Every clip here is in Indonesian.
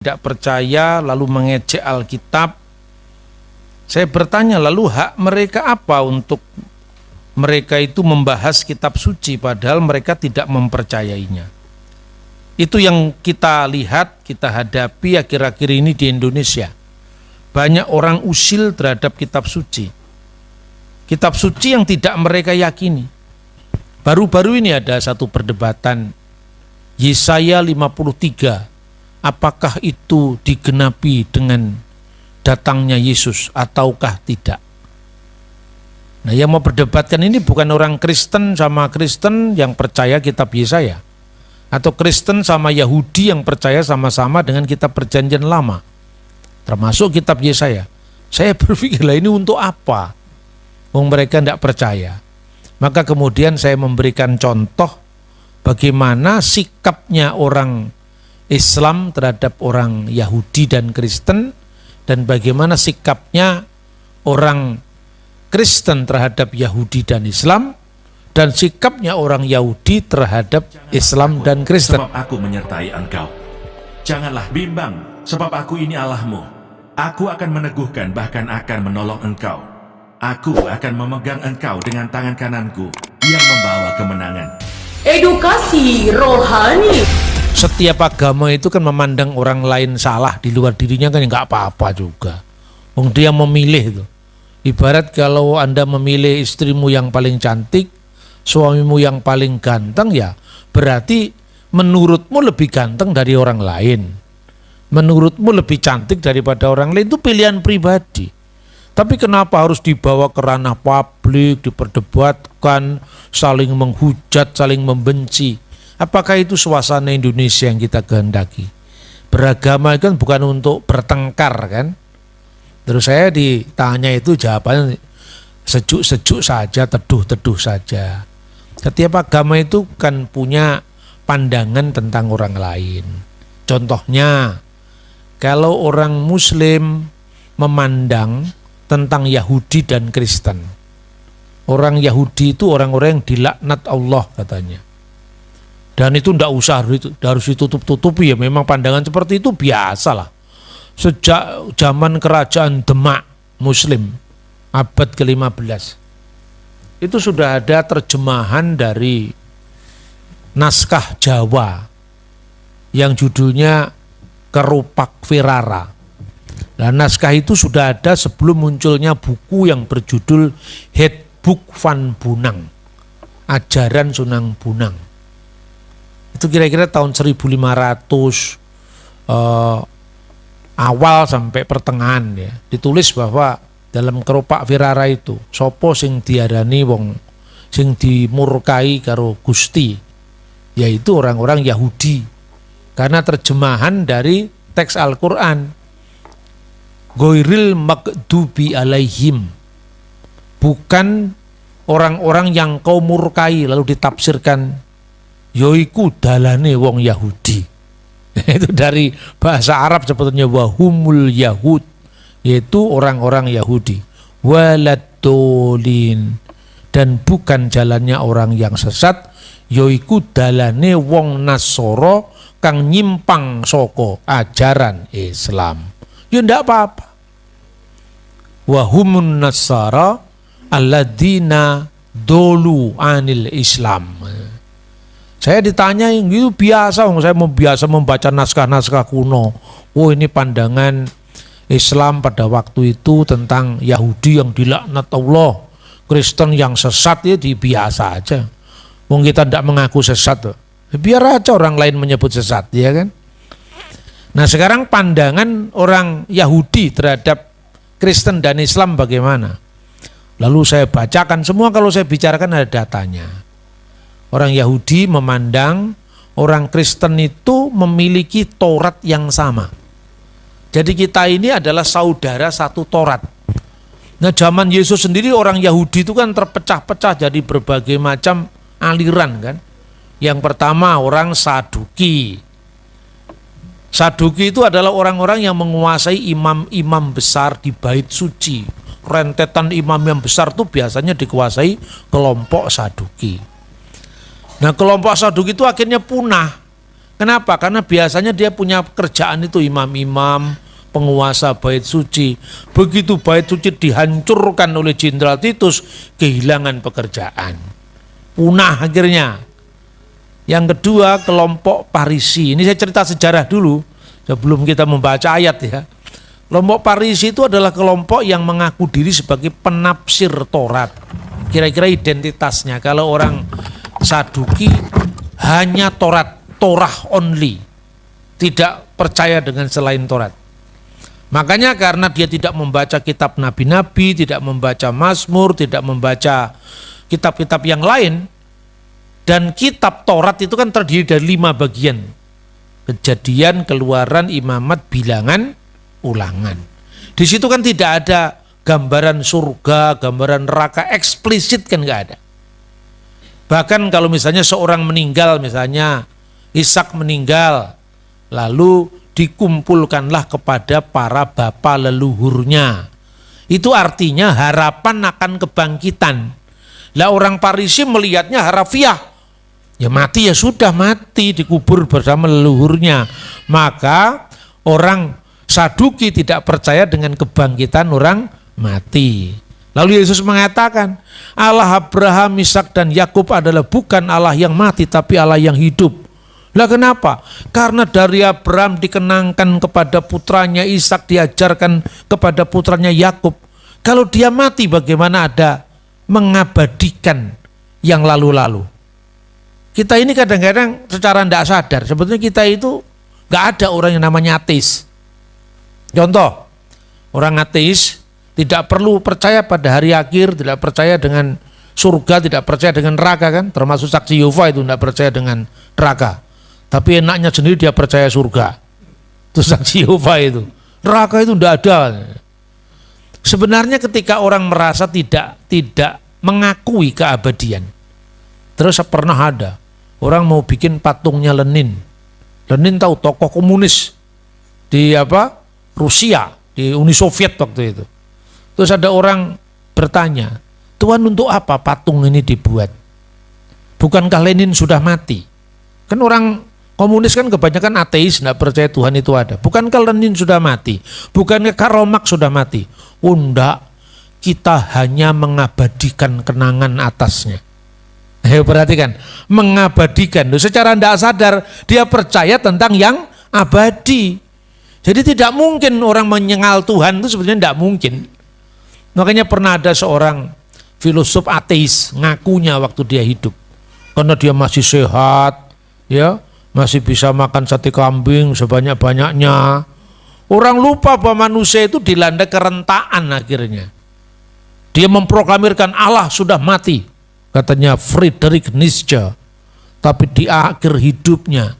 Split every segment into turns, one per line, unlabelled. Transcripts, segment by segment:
tidak percaya lalu mengejek Alkitab. Saya bertanya, lalu hak mereka apa untuk mereka itu membahas kitab suci padahal mereka tidak mempercayainya? Itu yang kita lihat, kita hadapi akhir-akhir ini di Indonesia. Banyak orang usil terhadap kitab suci. Kitab suci yang tidak mereka yakini. Baru-baru ini ada satu perdebatan Yesaya 53. Apakah itu digenapi dengan datangnya Yesus ataukah tidak? Nah, yang mau berdebatkan ini bukan orang Kristen sama Kristen yang percaya kitab Yesaya, atau Kristen sama Yahudi yang percaya sama-sama dengan kitab Perjanjian Lama, termasuk kitab Yesaya. Saya berpikirlah ini untuk apa? Mereka tidak percaya. Maka kemudian saya memberikan contoh bagaimana sikapnya orang Islam terhadap orang Yahudi dan Kristen, dan bagaimana sikapnya orang Kristen terhadap Yahudi dan Islam, dan sikapnya orang Yahudi terhadap Islam dan Kristen.
Sebab aku menyertai engkau. Janganlah bimbang, sebab aku ini Allahmu. Aku akan meneguhkan, bahkan akan menolong engkau. Aku akan memegang engkau dengan tangan kananku yang membawa kemenangan.
Edukasi rohani.
Setiap agama itu kan memandang orang lain salah di luar dirinya kan nggak apa-apa juga. Dia memilih itu. Ibarat kalau Anda memilih istrimu yang paling cantik, suamimu yang paling ganteng, ya berarti menurutmu lebih ganteng dari orang lain. Menurutmu lebih cantik daripada orang lain, itu pilihan pribadi. Tapi kenapa harus dibawa ke ranah publik, diperdebatkan, saling menghujat, saling membenci? Apakah itu suasana Indonesia yang kita kehendaki? Beragama kan bukan untuk bertengkar kan? Terus saya ditanya itu jawabannya sejuk-sejuk saja, teduh-teduh saja. Setiap agama itu kan punya pandangan tentang orang lain. Contohnya, kalau orang Muslim memandang tentang Yahudi dan Kristen. Orang Yahudi itu orang-orang yang dilaknat Allah katanya. Dan itu tidak usah harus ditutup-tutupi, ya memang pandangan seperti itu biasalah. Sejak zaman kerajaan Demak Muslim abad ke-15 itu sudah ada terjemahan dari naskah Jawa yang judulnya Kerupak Wirara. Nah, naskah itu sudah ada sebelum munculnya buku yang berjudul Handboek van Bunang, Ajaran Sunan Bunang. Itu kira-kira tahun 1500 awal sampai pertengahan ya. Ditulis bahwa dalam Kerupak Wirara itu sopo sing diarani wong sing dimurkai karo Gusti, yaitu orang-orang Yahudi. Karena terjemahan dari teks Al-Qur'an, Ghairil maghdubi alaihim, bukan orang-orang yang kau murkai, lalu ditafsirkan yoiku dalane wong Yahudi. Itu dari bahasa Arab sebetulnya wahumul Yahud, yaitu orang-orang Yahudi. Waladolin, dan bukan jalannya orang yang sesat, yoiku dalane wong Nasoro kang nyimpang soko ajaran Islam. Ya ndak apa-apa. Wahumun Nasara alladzina dolu anil Islam. Saya ditanya itu biasa, saya biasa membaca naskah-naskah kuno. Oh, ini pandangan Islam pada waktu itu tentang Yahudi yang dilaknat Allah, Kristen yang sesat, ya biasa aja. Kita tidak mengaku sesat, biar aja orang lain menyebut sesat, ya kan? Nah, sekarang pandangan orang Yahudi terhadap Kristen dan Islam bagaimana? Lalu saya bacakan semua, kalau saya bicarakan ada datanya. Orang Yahudi memandang orang Kristen itu memiliki Taurat yang sama. Jadi kita ini adalah saudara satu Taurat. Nah, zaman Yesus sendiri orang Yahudi itu kan terpecah-pecah jadi berbagai macam aliran kan. Yang pertama orang Saduki. Saduki itu adalah orang-orang yang menguasai imam-imam besar di bait suci. Rentetan imam yang besar itu biasanya dikuasai kelompok Saduki. Nah, kelompok Saduki itu akhirnya punah Kenapa? Karena biasanya dia punya kerjaan itu imam-imam, penguasa bait suci. Begitu bait suci dihancurkan oleh Jenderal Titus, kehilangan pekerjaan. Punah akhirnya. Yang kedua, kelompok Parisi. Ini saya cerita sejarah dulu sebelum kita membaca ayat ya. Kelompok Parisi itu adalah kelompok yang mengaku diri sebagai penafsir Taurat. Kira-kira identitasnya, kalau orang Saduki hanya Torah only, tidak percaya dengan selain Taurat. Makanya karena dia tidak membaca kitab nabi-nabi, tidak membaca Mazmur, tidak membaca kitab-kitab yang lain, dan kitab Taurat itu kan terdiri dari 5 bagian. Kejadian, Keluaran, Imamat, Bilangan, Ulangan. Di situ kan tidak ada gambaran surga, gambaran neraka eksplisit, kan nggak ada. Bahkan kalau misalnya seorang meninggal, misalnya Ishak meninggal, lalu dikumpulkanlah kepada para bapa leluhurnya. Itu artinya harapan akan kebangkitan. Lah orang Parisi melihatnya harafiah. Ya mati ya sudah mati, dikubur bersama leluhurnya. Maka orang Saduki tidak percaya dengan kebangkitan orang mati. Lalu Yesus mengatakan, Allah Abraham, Ishak dan Yakub adalah bukan Allah yang mati tapi Allah yang hidup. Lah kenapa? Karena dari Abraham dikenangkan kepada putranya, Ishak diajarkan kepada putranya Yakub. Kalau dia mati bagaimana ada mengabadikan yang lalu-lalu? Kita ini kadang-kadang secara tidak sadar, sebetulnya kita itu nggak ada orang yang namanya ateis. Contoh, orang ateis tidak perlu percaya pada hari akhir, tidak percaya dengan surga, tidak percaya dengan neraka kan, termasuk saksi Yehova itu tidak percaya dengan neraka. Tapi enaknya sendiri dia percaya surga. Itu saksi Yehova itu. Neraka itu tidak ada. Sebenarnya ketika orang merasa tidak mengakui keabadian. Terus pernah ada orang mau bikin patungnya Lenin. Lenin tahu tokoh komunis di Rusia, di Uni Soviet waktu itu. Terus ada orang bertanya, Tuhan untuk apa patung ini dibuat? Bukankah Lenin sudah mati? Kan orang komunis kan kebanyakan ateis, tidak percaya Tuhan itu ada. Bukankah Lenin sudah mati? Bukankah Karl Marx sudah mati? Oh enggak, kita hanya mengabadikan kenangan atasnya. Ayo perhatikan, mengabadikan. Secara tidak sadar dia percaya tentang yang abadi. Jadi tidak mungkin orang menyengal Tuhan itu sebenarnya tidak mungkin. Makanya pernah ada seorang filosof ateis ngakunya waktu dia hidup. Karena dia masih sehat, ya, masih bisa makan sate kambing sebanyak-banyaknya. Orang lupa bahwa manusia itu dilanda kerentaan akhirnya. Dia memproklamirkan Allah sudah mati, katanya Friedrich Nietzsche. Tapi di akhir hidupnya,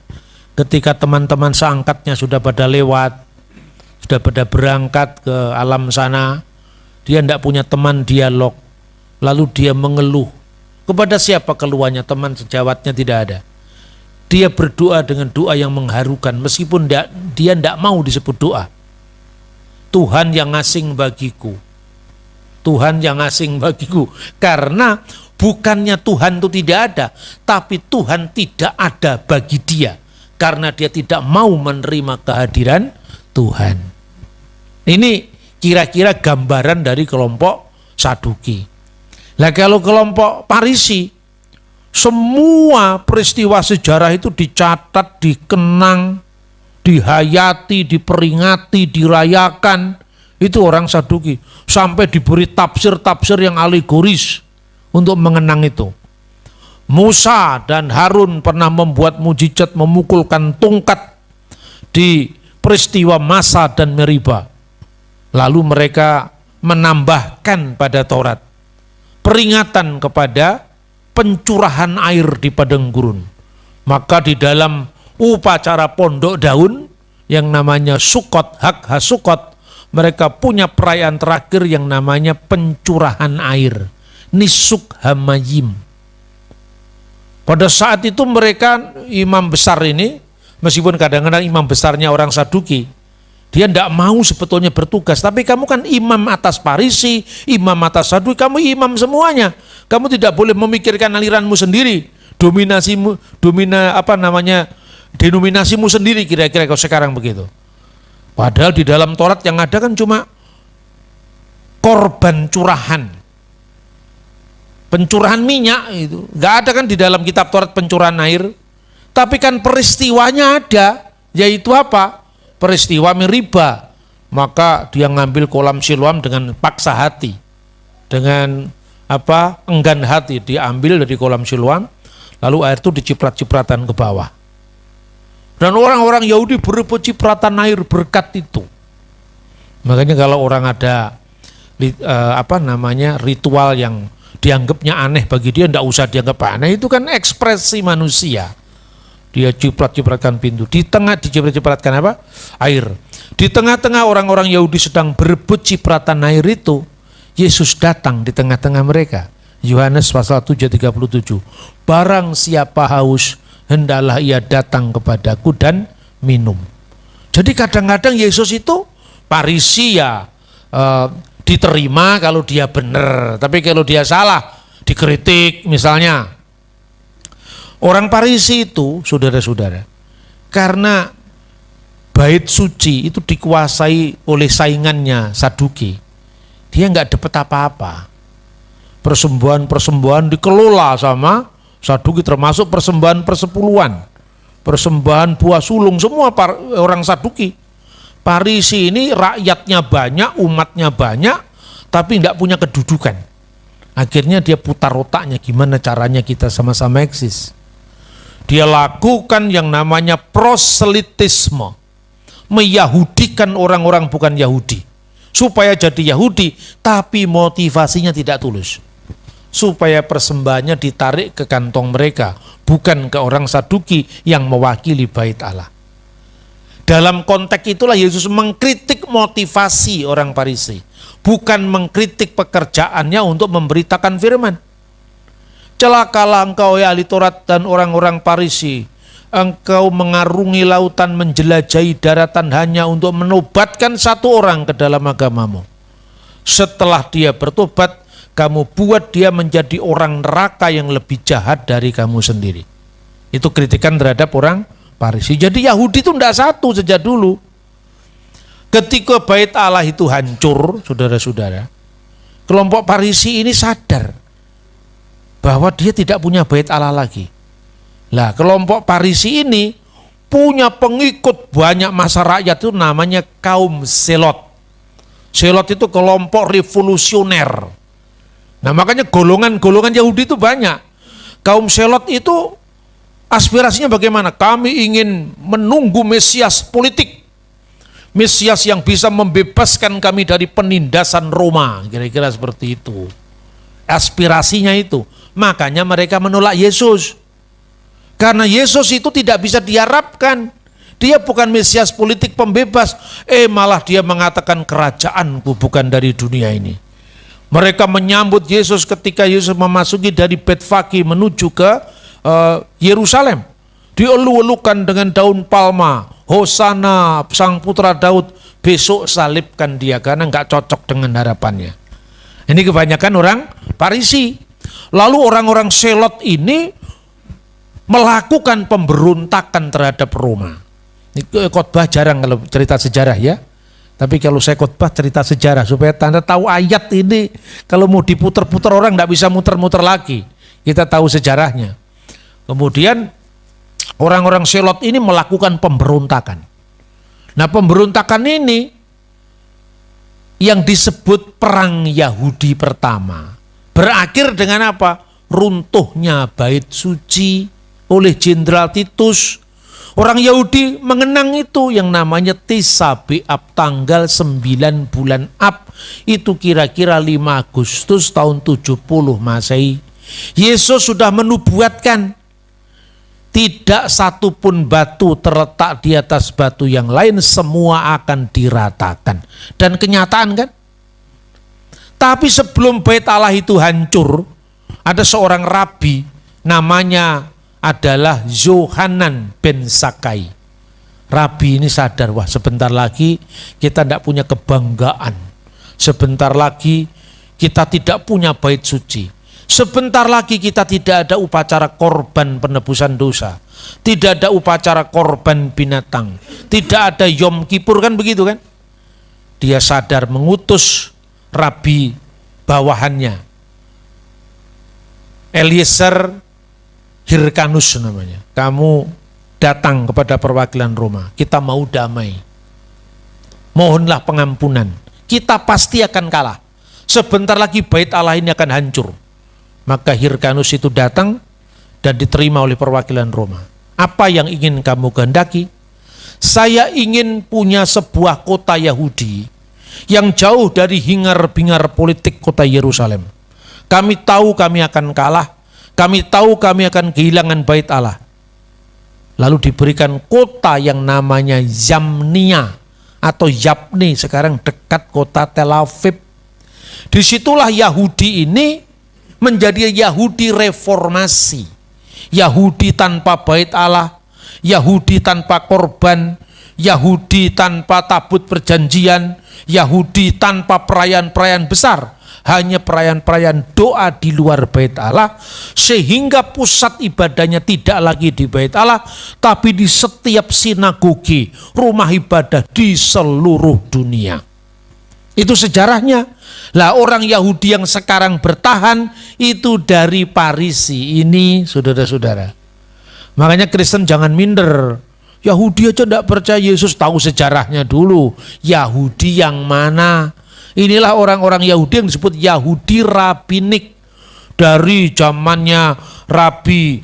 ketika teman-teman seangkatnya sudah pada lewat, sudah pada berangkat ke alam sana, dia tidak punya teman dialog. Lalu dia mengeluh. Kepada siapa keluhannya? Teman sejawatnya tidak ada. Dia berdoa dengan doa yang mengharukan, meskipun dia tidak mau disebut doa. Tuhan yang asing bagiku. Tuhan yang asing bagiku. Karena bukannya Tuhan itu tidak ada, tapi Tuhan tidak ada bagi dia. Karena dia tidak mau menerima kehadiran Tuhan. Ini kira-kira gambaran dari kelompok Saduki. Nah kalau kelompok Parisi, semua peristiwa sejarah itu dicatat, dikenang, dihayati, diperingati, dirayakan. Itu orang Saduki. Sampai diberi tafsir-tafsir yang alegoris untuk mengenang itu. Musa dan Harun pernah membuat mujizat memukulkan tongkat di peristiwa Masa dan Meriba. Lalu mereka menambahkan pada Taurat peringatan kepada pencurahan air di padang gurun. Maka di dalam upacara pondok daun yang namanya Sukot, Hak Hasukot, mereka punya perayaan terakhir yang namanya pencurahan air, Nisuk Hamayim. Pada saat itu mereka, imam besar ini, meskipun kadang-kadang imam besarnya orang Saduki, dia tidak mau sebetulnya bertugas. Tapi kamu kan imam atas Parisi, imam atas Saduki, kamu imam semuanya. Kamu tidak boleh memikirkan aliranmu sendiri, denominasimu sendiri kira-kira kalau sekarang begitu. Padahal di dalam Taurat yang ada kan cuma korban curahan. Pencurahan minyak itu. Nggak ada kan di dalam kitab Taurat pencurahan air. Tapi kan peristiwanya ada. Yaitu apa? Peristiwa Meriba. Maka dia ngambil kolam Siloam dengan paksa hati, dengan enggan hati, diambil dari kolam Siloam, lalu air itu diciprat-cipratan ke bawah. Dan orang-orang Yahudi berebut cipratan air berkat itu. Makanya kalau orang ada ritual yang dianggapnya aneh bagi dia, tidak usah dianggap aneh, itu kan ekspresi manusia. Dia ciprat-cipratkan pintu, di tengah diciprat-cipratkan air. Di tengah-tengah orang-orang Yahudi sedang berebut cipratan air itu, Yesus datang di tengah-tengah mereka. Yohanes pasal 7:37. Barang siapa haus, hendaklah ia datang kepadaku dan minum. Jadi kadang-kadang Yesus itu Farisi diterima kalau dia benar, tapi kalau dia salah dikritik misalnya. Orang Farisi itu, saudara-saudara, karena bait suci itu dikuasai oleh saingannya Saduki, dia nggak dapat apa-apa. Persembahan-persembahan dikelola sama Saduki, termasuk persembahan persepuluhan, persembahan buah sulung, semua orang Saduki. Farisi ini rakyatnya banyak, umatnya banyak, tapi nggak punya kedudukan. Akhirnya dia putar otaknya, gimana caranya kita sama-sama eksis. Dia lakukan yang namanya proselitisme, meyahudikan orang-orang bukan Yahudi, supaya jadi Yahudi, tapi motivasinya tidak tulus, supaya persembahannya ditarik ke kantong mereka, bukan ke orang Saduki yang mewakili bait Allah. Dalam konteks itulah Yesus mengkritik motivasi orang Farisi, bukan mengkritik pekerjaannya untuk memberitakan firman. Celakalah engkau ya ahli Taurat dan orang-orang Farisi, engkau mengarungi lautan, menjelajahi daratan hanya untuk menobatkan satu orang ke dalam agamamu. Setelah dia bertobat, kamu buat dia menjadi orang neraka yang lebih jahat dari kamu sendiri. Itu kritikan terhadap orang Farisi. Jadi Yahudi itu tidak satu sejak dulu. Ketika bait Allah itu hancur, saudara-saudara, kelompok Farisi ini sadar bahwa dia tidak punya bait Allah lagi. Lah, kelompok Farisi ini punya pengikut banyak masa rakyat, itu namanya kaum Selot. Selot itu kelompok revolusioner. Nah, makanya golongan-golongan Yahudi itu banyak. Kaum Selot itu aspirasinya bagaimana? Kami ingin menunggu Mesias politik, Mesias yang bisa membebaskan kami dari penindasan Roma, kira-kira seperti itu. Aspirasinya itu. Makanya mereka menolak Yesus. Karena Yesus itu tidak bisa diharapkan. Dia bukan Mesias politik pembebas. Malah dia mengatakan kerajaanku bukan dari dunia ini. Mereka menyambut Yesus ketika Yesus memasuki dari Betfage menuju ke Yerusalem. Dielu-elukan dengan daun palma. Hosana sang putra Daud, besok salibkan dia, karena nggak cocok dengan harapannya. Ini kebanyakan orang Farisi. Lalu orang-orang Selot ini melakukan pemberontakan terhadap Roma. Ini khotbah jarang kalau cerita sejarah ya. Tapi kalau saya khotbah cerita sejarah supaya Anda tahu ayat ini, kalau mau diputer-puter orang tidak bisa muter-muter lagi. Kita tahu sejarahnya. Kemudian orang-orang Selot ini melakukan pemberontakan. Nah, pemberontakan ini yang disebut perang Yahudi pertama. Berakhir dengan apa? Runtuhnya bait suci oleh Jenderal Titus. Orang Yahudi mengenang itu yang namanya Tis'a B'Av, tanggal 9 bulan Ab. Itu kira-kira 5 Agustus tahun 70 Masehi. Yesus sudah menubuatkan tidak satu pun batu terletak di atas batu yang lain, semua akan diratakan. Dan kenyataan kan? Tapi sebelum bait Allah itu hancur, ada seorang rabi namanya adalah Yohanan bin Zakkai. Rabi ini sadar, wah sebentar lagi kita tidak punya kebanggaan. Sebentar lagi kita tidak punya bait suci. Sebentar lagi kita tidak ada upacara korban penebusan dosa. Tidak ada upacara korban binatang. Tidak ada Yom Kippur, kan begitu kan? Dia sadar mengutus rabi bawahannya. Eliezer Hirkanus namanya. Kamu datang kepada perwakilan Roma. Kita mau damai. Mohonlah pengampunan. Kita pasti akan kalah. Sebentar lagi bait Allah ini akan hancur. Maka Hirkanus itu datang dan diterima oleh perwakilan Roma. Apa yang ingin kamu kehendaki? Saya ingin punya sebuah kota Yahudi yang jauh dari hingar-bingar politik kota Yerusalem. Kami tahu kami akan kalah. Kami tahu kami akan kehilangan bait Allah. Lalu diberikan kota yang namanya Yamnia atau Yapni, sekarang dekat kota Tel Aviv. Disitulah Yahudi ini menjadi Yahudi reformasi. Yahudi tanpa bait Allah, Yahudi tanpa korban, Yahudi tanpa tabut perjanjian, Yahudi tanpa perayaan-perayaan besar. Hanya perayaan-perayaan doa di luar bait Allah, sehingga pusat ibadahnya tidak lagi di bait Allah, tapi di setiap sinagogi, rumah ibadah di seluruh dunia. Itu sejarahnya. Lah orang Yahudi yang sekarang bertahan itu dari Parisi ini, saudara-saudara. Makanya Kristen jangan minder. Yahudi aja tidak percaya Yesus, tahu sejarahnya dulu. Yahudi yang mana? Inilah orang-orang Yahudi yang disebut Yahudi Rabinik. Dari zamannya Rabi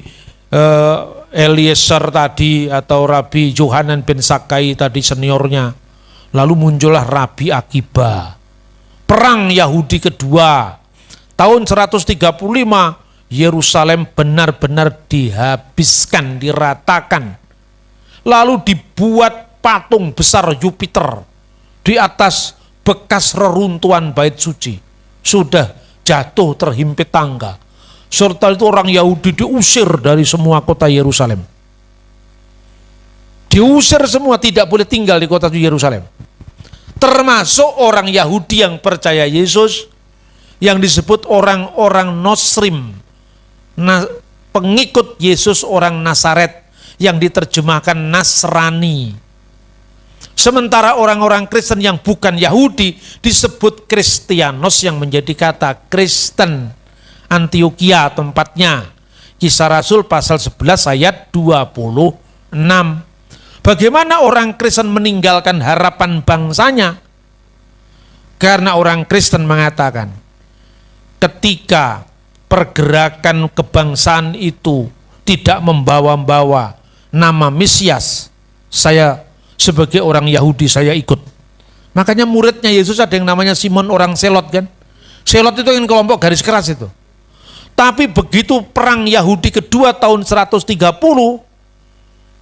Eliezer tadi atau Rabi Yohanan bin Zakkai tadi seniornya. Lalu muncullah Rabi Akiba. Perang Yahudi kedua. Tahun 135 Yerusalem benar-benar dihabiskan, diratakan. Lalu dibuat patung besar Jupiter di atas bekas reruntuhan bait suci. Sudah jatuh terhimpit tangga. Serta itu orang Yahudi diusir dari semua kota Yerusalem. Diusir semua, tidak boleh tinggal di kota Yerusalem. Termasuk orang Yahudi yang percaya Yesus, yang disebut orang-orang Nosrim, pengikut Yesus orang Nazaret, yang diterjemahkan Nasrani. Sementara orang-orang Kristen yang bukan Yahudi disebut Kristianos, yang menjadi kata Kristen. Antioquia tempatnya. Kisah Rasul pasal 11 ayat 26. Bagaimana orang Kristen meninggalkan harapan bangsanya? Karena orang Kristen mengatakan, ketika pergerakan kebangsaan itu tidak membawa-bawa nama Mesias, saya sebagai orang Yahudi saya ikut. Makanya muridnya Yesus ada yang namanya Simon orang Selot kan. Selot itu yang kelompok garis keras itu. Tapi begitu perang Yahudi kedua tahun 130,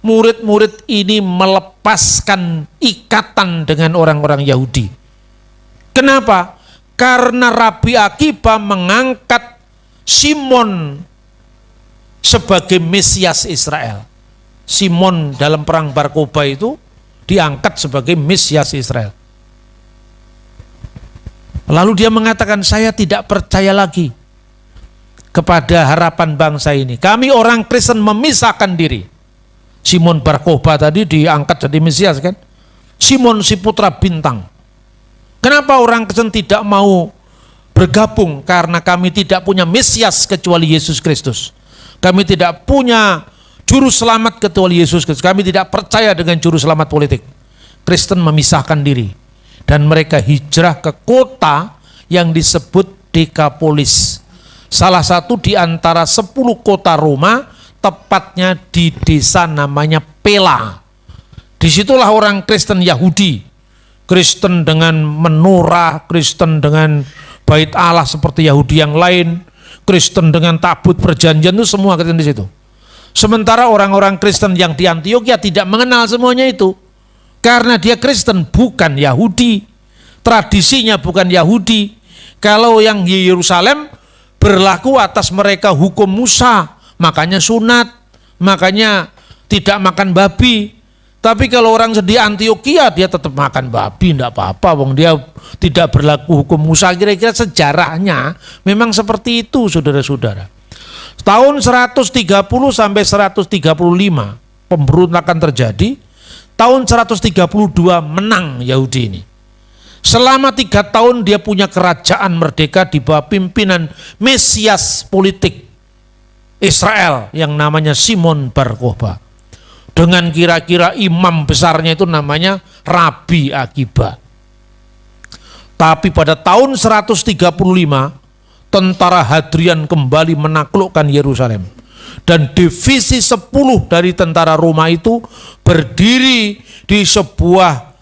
murid-murid ini melepaskan ikatan dengan orang-orang Yahudi. Kenapa? Karena Rabi Akiba mengangkat Simon sebagai Mesias Israel. Simon dalam perang Bar Kokhba itu diangkat sebagai Mesias Israel. Lalu dia mengatakan, saya tidak percaya lagi kepada harapan bangsa ini. Kami orang Kristen memisahkan diri. Simon Bar Kokhba tadi diangkat jadi Mesias kan. Simon si putra bintang. Kenapa orang Kristen tidak mau bergabung? Karena kami tidak punya Mesias kecuali Yesus Kristus. Kami tidak punya juru selamat kecuali Yesus Kristus. Kami tidak percaya dengan juru selamat politik. Kristen memisahkan diri. Dan mereka hijrah ke kota yang disebut Dekapolis. Salah satu di antara 10 kota Roma, tepatnya di desa namanya Pela. Disitulah orang Kristen Yahudi. Kristen dengan menorah, Kristen dengan bait Allah seperti Yahudi yang lain, Kristen dengan tabut perjanjian, itu semua Kristen di situ. Sementara orang-orang Kristen yang di Antioquia tidak mengenal semuanya itu. Karena dia Kristen bukan Yahudi. Tradisinya bukan Yahudi. Kalau yang di Yerusalem berlaku atas mereka hukum Musa, makanya sunat, makanya tidak makan babi. Tapi kalau orang di Antioquia dia tetap makan babi, tidak apa-apa, wong dia tidak berlaku hukum Musa. Kira-kira sejarahnya memang seperti itu, saudara-saudara. Tahun 130 sampai 135 pemberontakan terjadi. Tahun 132 menang Yahudi ini. Selama 3 tahun dia punya kerajaan merdeka di bawah pimpinan Mesias politik Israel yang namanya Simon Bar Kokhba. Dengan kira-kira imam besarnya itu namanya Rabi Akiba. Tapi pada tahun 135 tentara Hadrian kembali menaklukkan Yerusalem. Dan divisi 10 dari tentara Roma itu berdiri di sebuah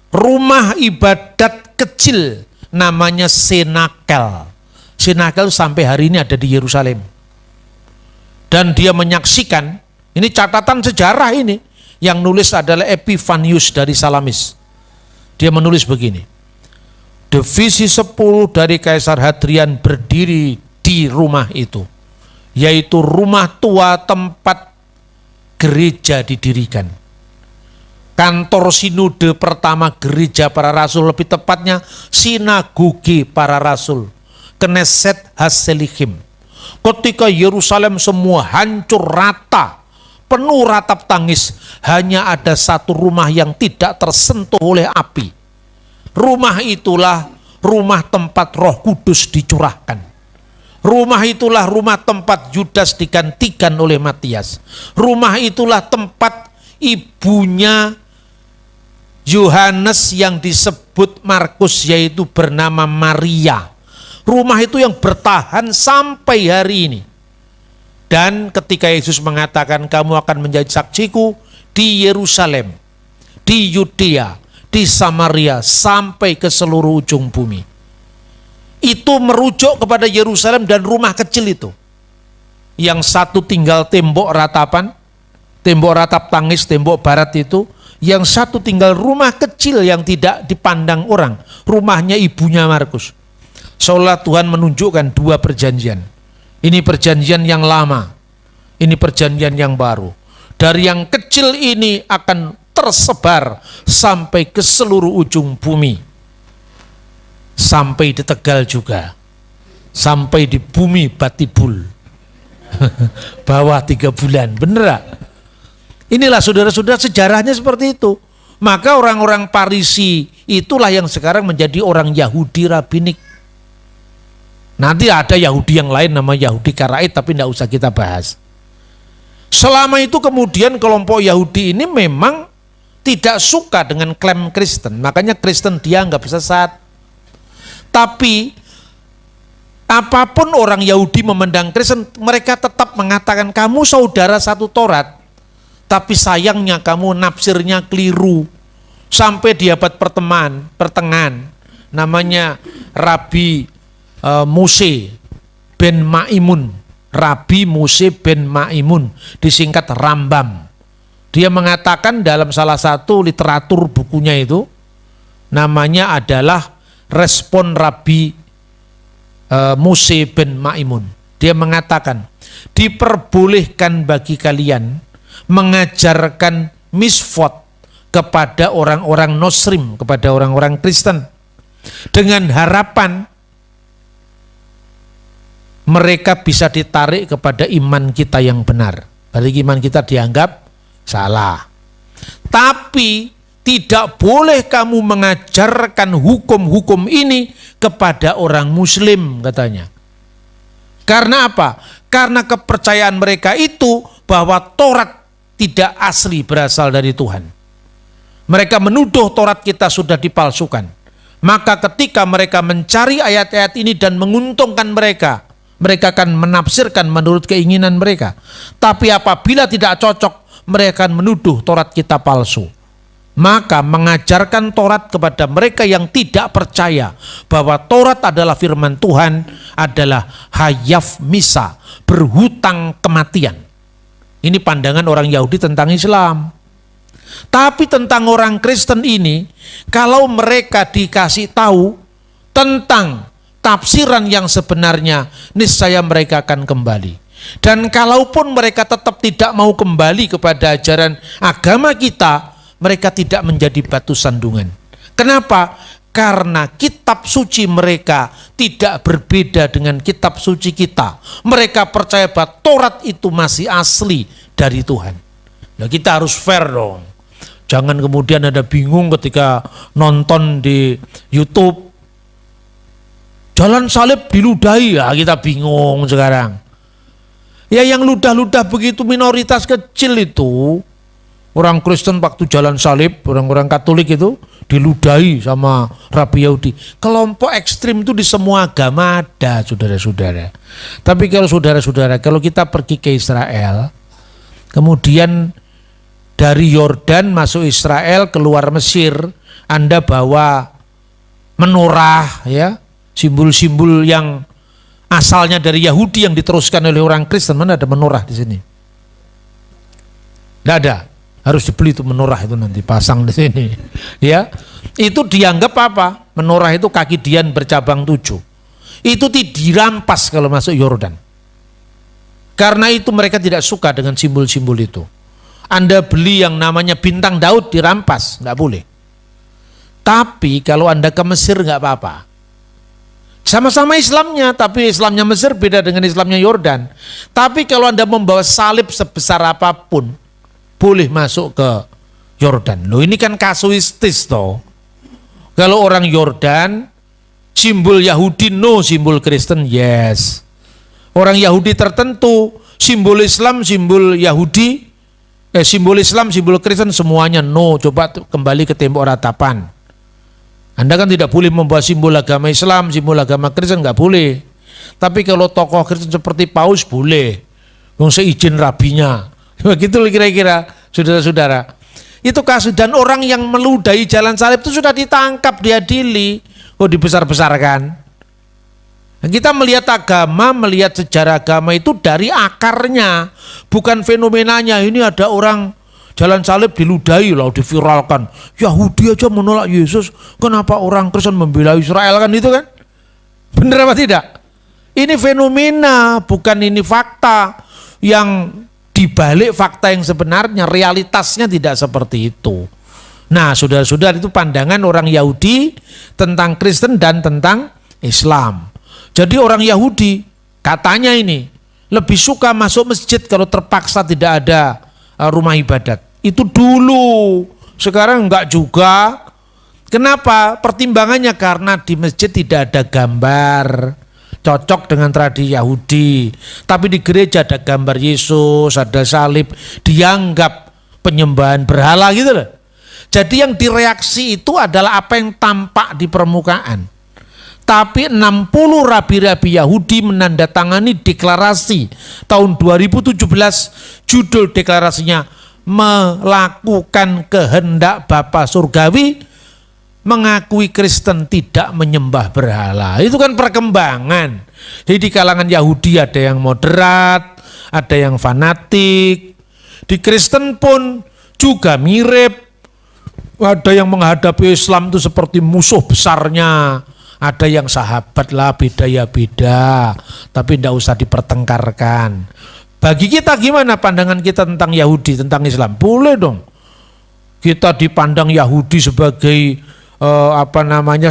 rumah ibadat kecil namanya Senakel. Senakel sampai hari ini ada di Yerusalem. Dan dia menyaksikan, ini catatan sejarah ini, yang nulis adalah Epifanius dari Salamis. Dia menulis begini, divisi 10 dari Kaisar Hadrian berdiri di rumah itu, yaitu rumah tua tempat gereja didirikan. Kantor sinode pertama gereja para rasul, lebih tepatnya sinagoge para rasul, Knesset Haselichim. Ketika Yerusalem semua hancur rata, penuh ratap tangis, hanya ada satu rumah yang tidak tersentuh oleh api. Rumah itulah rumah tempat Roh Kudus dicurahkan. Rumah itulah rumah tempat Yudas digantikan oleh Matias. Rumah itulah tempat ibunya Yohanes yang disebut Markus, yaitu bernama Maria. Rumah itu yang bertahan sampai hari ini. Dan ketika Yesus mengatakan kamu akan menjadi saksiku di Yerusalem, di Yudea, di Samaria, sampai ke seluruh ujung bumi. Itu merujuk kepada Yerusalem dan rumah kecil itu. Yang satu tinggal tembok ratapan, tembok ratap tangis, tembok barat itu. Yang satu tinggal rumah kecil yang tidak dipandang orang. Rumahnya ibunya Markus. Seolah Tuhan menunjukkan 2 perjanjian. Ini perjanjian yang lama, ini perjanjian yang baru. Dari yang kecil ini akan tersebar sampai ke seluruh ujung bumi. Sampai di Tegal juga. Sampai di bumi Batibul. Bawah 3 bulan, bener gak? Inilah saudara-saudara sejarahnya seperti itu. Maka orang-orang Parisi itulah yang sekarang menjadi orang Yahudi rabbinik. Nanti ada Yahudi yang lain namanya Yahudi Karaid, tapi tidak usah kita bahas. Selama itu kemudian kelompok Yahudi ini memang tidak suka dengan klaim Kristen. Makanya Kristen dianggap sesat. Tapi apapun orang Yahudi memandang Kristen, mereka tetap mengatakan kamu saudara satu Taurat. Tapi sayangnya kamu nafsirnya keliru. Sampai di abad pertengahan namanya Rabi Mose ben Maimun, Rabi Mose ben Maimun, disingkat Rambam. Dia mengatakan dalam salah satu literatur bukunya itu, namanya adalah Respon Rabi Mose ben Maimun. Dia mengatakan, diperbolehkan bagi kalian mengajarkan misfot kepada orang-orang Nosrim, kepada orang-orang Kristen, dengan harapan mereka bisa ditarik kepada iman kita yang benar. Berarti iman kita dianggap salah. Tapi tidak boleh kamu mengajarkan hukum-hukum ini kepada orang Muslim, katanya. Karena apa? Karena kepercayaan mereka itu bahwa Taurat tidak asli berasal dari Tuhan. Mereka menuduh Taurat kita sudah dipalsukan. Maka ketika mereka mencari ayat-ayat ini dan menguntungkan mereka, mereka akan menafsirkan menurut keinginan mereka. Tapi apabila tidak cocok, mereka akan menuduh Taurat kita palsu. Maka mengajarkan Taurat kepada mereka yang tidak percaya bahwa Taurat adalah firman Tuhan adalah hayaf misa, berhutang kematian. Ini pandangan orang Yahudi tentang Islam. Tapi tentang orang Kristen ini, kalau mereka dikasih tahu tentang tafsiran yang sebenarnya, niscaya mereka akan kembali. Dan kalaupun mereka tetap tidak mau kembali kepada ajaran agama kita, mereka tidak menjadi batu sandungan. Kenapa? Karena kitab suci mereka tidak berbeda dengan kitab suci kita. Mereka percaya bahwa Taurat itu masih asli dari Tuhan. Nah, kita harus fair dong. Jangan kemudian ada bingung ketika nonton di YouTube. Jalan salib diludahi, ya kita bingung sekarang. Ya yang ludah-ludah begitu minoritas kecil itu. Orang Kristen waktu jalan salib, orang-orang Katolik itu diludahi sama Rabi Yahudi. Kelompok ekstrim itu di semua agama ada, saudara-saudara. Tapi kalau saudara-saudara, kalau kita pergi ke Israel, kemudian dari Yordan masuk Israel, keluar Mesir, Anda bawa menorah, ya, simbol-simbol yang asalnya dari Yahudi yang diteruskan oleh orang Kristen. Mana ada menorah di sini? Tidak ada. Harus dibeli itu menorah itu nanti pasang di sini. Ya, itu dianggap apa? Menorah itu kaki Dian bercabang 7. Itu dirampas kalau masuk Yordan. Karena itu mereka tidak suka dengan simbol-simbol itu. Anda beli yang namanya bintang Daud dirampas, nggak boleh. Tapi kalau Anda ke Mesir nggak apa-apa. Sama-sama Islamnya, tapi Islamnya Mesir beda dengan Islamnya Yordan. Tapi kalau Anda membawa salib sebesar apapun, boleh masuk ke Yordan. Loh ini kan kasuistis toh. Kalau orang Yordan, simbol Yahudi no, simbol Kristen yes. Orang Yahudi tertentu, simbol Islam, simbol Yahudi, simbol Islam, simbol Kristen semuanya no. Coba kembali ke tembok ratapan. Anda kan tidak boleh membawa simbol agama Islam, simbol agama Kristen nggak boleh. Tapi kalau tokoh Kristen seperti Paus boleh. Yang seizin rabinya. Begitu kira-kira, saudara-saudara. Itu kasus, dan orang yang meludahi jalan salib itu sudah ditangkap, diadili. Oh, dibesar-besarkan. Nah, kita melihat agama, melihat sejarah agama itu dari akarnya, bukan fenomenanya. Ini ada orang jalan salib diludahi, lalu diviralkan. Yahudi aja menolak Yesus, kenapa orang Kristen membela Israel, kan itu kan? Benar apa tidak? Ini fenomena, bukan ini fakta. Yang dibalik fakta yang sebenarnya, realitasnya tidak seperti itu. Nah, saudara-saudara, itu pandangan orang Yahudi tentang Kristen dan tentang Islam. Jadi orang Yahudi katanya ini lebih suka masuk masjid kalau terpaksa tidak ada rumah ibadat. Itu dulu, sekarang enggak juga. Kenapa? Pertimbangannya karena di masjid tidak ada gambar, cocok dengan tradisi Yahudi. Tapi di gereja ada gambar Yesus, ada salib, dianggap penyembahan berhala gitu loh. Jadi yang direaksi itu adalah apa yang tampak di permukaan. Tapi 60 rabi-rabi Yahudi menandatangani deklarasi tahun 2017, judul deklarasinya melakukan kehendak Bapa Surgawi, mengakui Kristen tidak menyembah berhala. Itu kan perkembangan. Jadi di kalangan Yahudi ada yang moderat, ada yang fanatik. Di Kristen pun juga mirip. Ada yang menghadapi Islam itu seperti musuh besarnya. Ada yang sahabat lah, beda ya beda. Tapi tidak usah dipertengkarkan. Bagi kita gimana pandangan kita tentang Yahudi, tentang Islam? Boleh dong. Kita dipandang Yahudi sebagai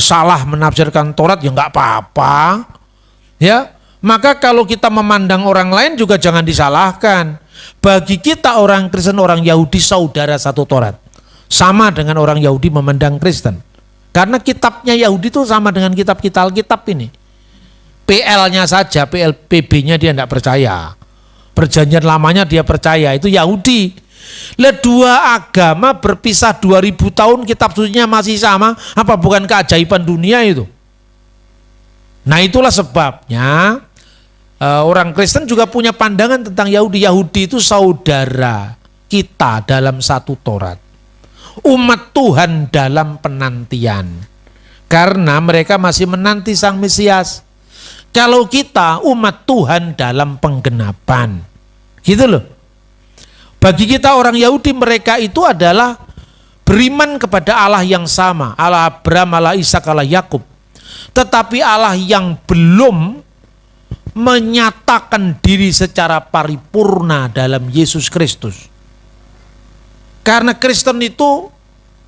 salah menafsirkan Taurat, ya nggak apa-apa. Ya, maka kalau kita memandang orang lain juga jangan disalahkan. Bagi kita orang Kristen, orang Yahudi saudara satu Taurat. Sama dengan orang Yahudi memandang Kristen. Karena kitabnya Yahudi itu sama dengan kitab kita Alkitab ini. PL-nya saja, PLPB-nya dia tidak percaya. Perjanjian lamanya dia percaya, itu Yahudi. Lah dua agama berpisah 2000 tahun, kitab sucinya masih sama, apa bukan keajaiban dunia itu? Nah itulah sebabnya orang Kristen juga punya pandangan tentang Yahudi. Yahudi itu saudara kita dalam satu Taurat. Umat Tuhan dalam penantian. Karena mereka masih menanti Sang Mesias. Kalau kita umat Tuhan dalam penggenapan. Gitu loh. Bagi kita orang Yahudi, mereka itu adalah beriman kepada Allah yang sama. Allah Abraham, Allah Ishak, Allah Yakub. Tetapi Allah yang belum menyatakan diri secara paripurna dalam Yesus Kristus. Karena Kristen itu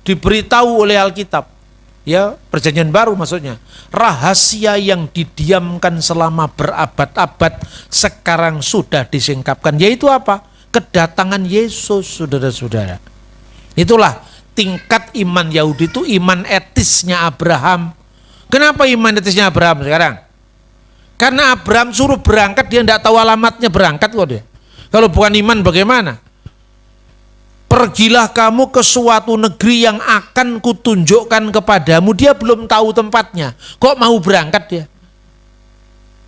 diberitahu oleh Alkitab, ya, Perjanjian Baru maksudnya, rahasia yang didiamkan selama berabad-abad sekarang sudah disingkapkan, yaitu apa? Kedatangan Yesus, saudara-saudara. Itulah tingkat iman Yahudi, itu iman etisnya Abraham. Kenapa iman etisnya Abraham sekarang? Karena Abraham suruh berangkat, dia tidak tahu alamatnya berangkat kok dia. Kalau bukan iman bagaimana? Pergilah kamu ke suatu negeri yang akan kutunjukkan kepadamu. Dia belum tahu tempatnya, kok mau berangkat dia?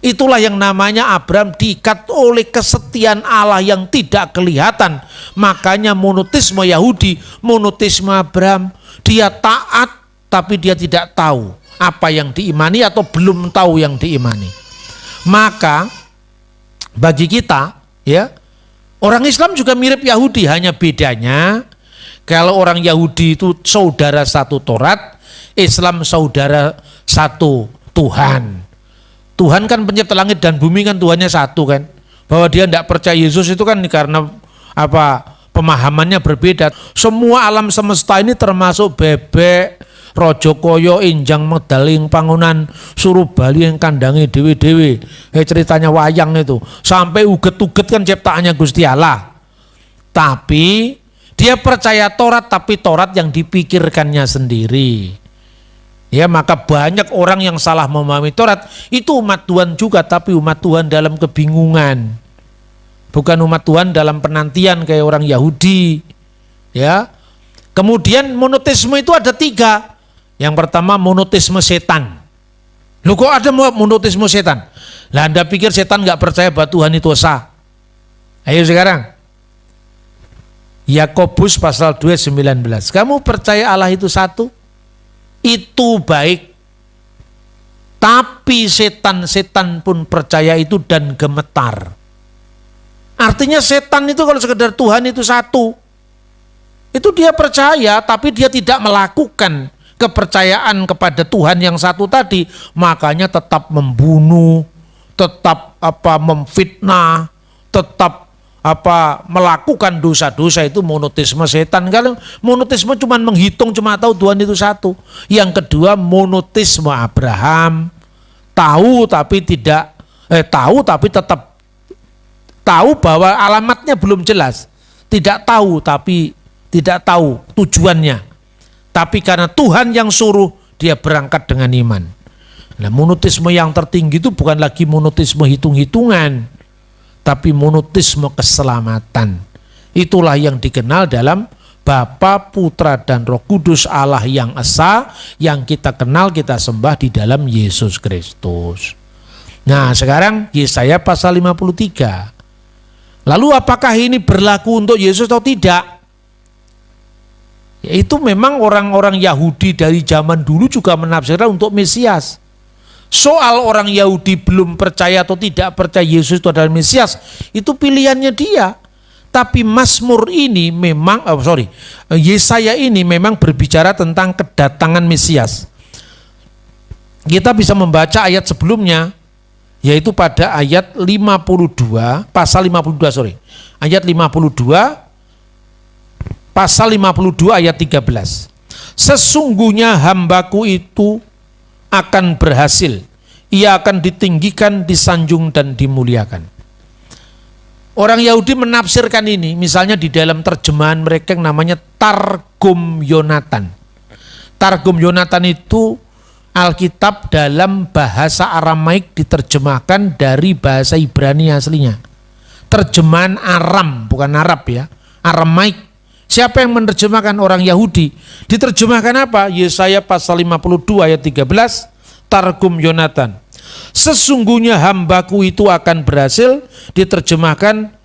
Itulah yang namanya Abraham diikat oleh kesetiaan Allah yang tidak kelihatan. Makanya monoteisme Yahudi, monoteisme Abraham. Dia taat tapi dia tidak tahu apa yang diimani atau belum tahu yang diimani. Maka bagi kita, ya, orang Islam juga mirip Yahudi, hanya bedanya kalau orang Yahudi itu saudara satu Taurat, Islam saudara satu Tuhan. Tuhan kan pencipta langit dan bumi, kan Tuhannya satu kan. Bahwa dia tidak percaya Yesus itu kan karena apa? Pemahamannya berbeda. Semua alam semesta ini termasuk bebek, rojo koyo, injang medaling pangunan, suruh bali yang kandangi dewi-dewi. Ceritanya wayang itu. Sampai uget-uget kan ciptaannya Gusti Allah. Tapi dia percaya Taurat, tapi Taurat yang dipikirkannya sendiri. Ya, maka banyak orang yang salah memahami Taurat. Itu umat Tuhan juga, tapi umat Tuhan dalam kebingungan. Bukan umat Tuhan dalam penantian kayak orang Yahudi. Ya. Kemudian monoteisme itu ada 3. Yang pertama monoteisme setan. Loh, kok ada monoteisme setan? Lah, Anda pikir setan nggak percaya bahwa Tuhan itu esa? Ayo sekarang. Yakobus pasal 2:19. Kamu percaya Allah itu satu? Itu baik. Tapi setan-setan pun percaya itu dan gemetar. Artinya setan itu kalau sekedar Tuhan itu satu, itu dia percaya tapi dia tidak melakukan kepercayaan kepada Tuhan yang satu tadi, makanya tetap membunuh, tetap memfitnah, tetap melakukan dosa-dosa. Itu monoteisme setan. Kalau monoteisme cuma menghitung, cuma tahu Tuhan itu satu. Yang kedua monoteisme Abraham, tahu tapi tetap tahu bahwa alamatnya belum jelas, tidak tahu tapi tidak tahu tujuannya. Tapi karena Tuhan yang suruh, dia berangkat dengan iman. Nah, monoteisme yang tertinggi itu bukan lagi monoteisme hitung-hitungan, tapi monoteisme keselamatan. Itulah yang dikenal dalam Bapa, Putra, dan Roh Kudus, Allah yang esa, yang kita kenal, kita sembah di dalam Yesus Kristus. Nah, sekarang Yesaya pasal 53. Lalu apakah ini berlaku untuk Yesus atau tidak? Itu memang orang-orang Yahudi dari zaman dulu juga menafsirkan untuk Mesias. Soal orang Yahudi belum percaya atau tidak percaya Yesus itu adalah Mesias, itu pilihannya dia. Tapi Mazmur ini memang, Yesaya ini memang berbicara tentang kedatangan Mesias. Kita bisa membaca ayat sebelumnya, yaitu pada ayat 52, pasal 52, ayat 52, pasal 52 ayat 13. Sesungguhnya hambaku itu akan berhasil, ia akan ditinggikan, disanjung, dan dimuliakan. Orang Yahudi menafsirkan ini, misalnya di dalam terjemahan mereka yang namanya Targum Yonatan. Targum Yonatan itu Alkitab dalam bahasa Aramaik diterjemahkan dari bahasa Ibrani aslinya. Terjemahan Aram, bukan Arab ya, Aramaik. Siapa yang menerjemahkan? Orang Yahudi. Diterjemahkan apa? Yesaya pasal 52 ayat 13, Targum Yonatan. Sesungguhnya hambaku itu akan berhasil, diterjemahkan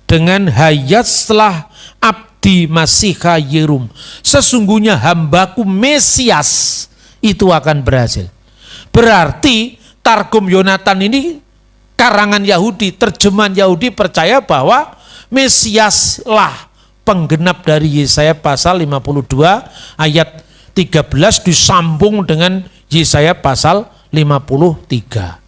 dengan hayatlah abdi Masiha Yerum. Sesungguhnya hambaku Mesias itu akan berhasil. Berarti Targum Yonatan ini karangan Yahudi, terjemahan Yahudi percaya bahwa Mesiaslah penggenap dari Yesaya pasal 52 ayat 13 disambung dengan Yesaya pasal 53.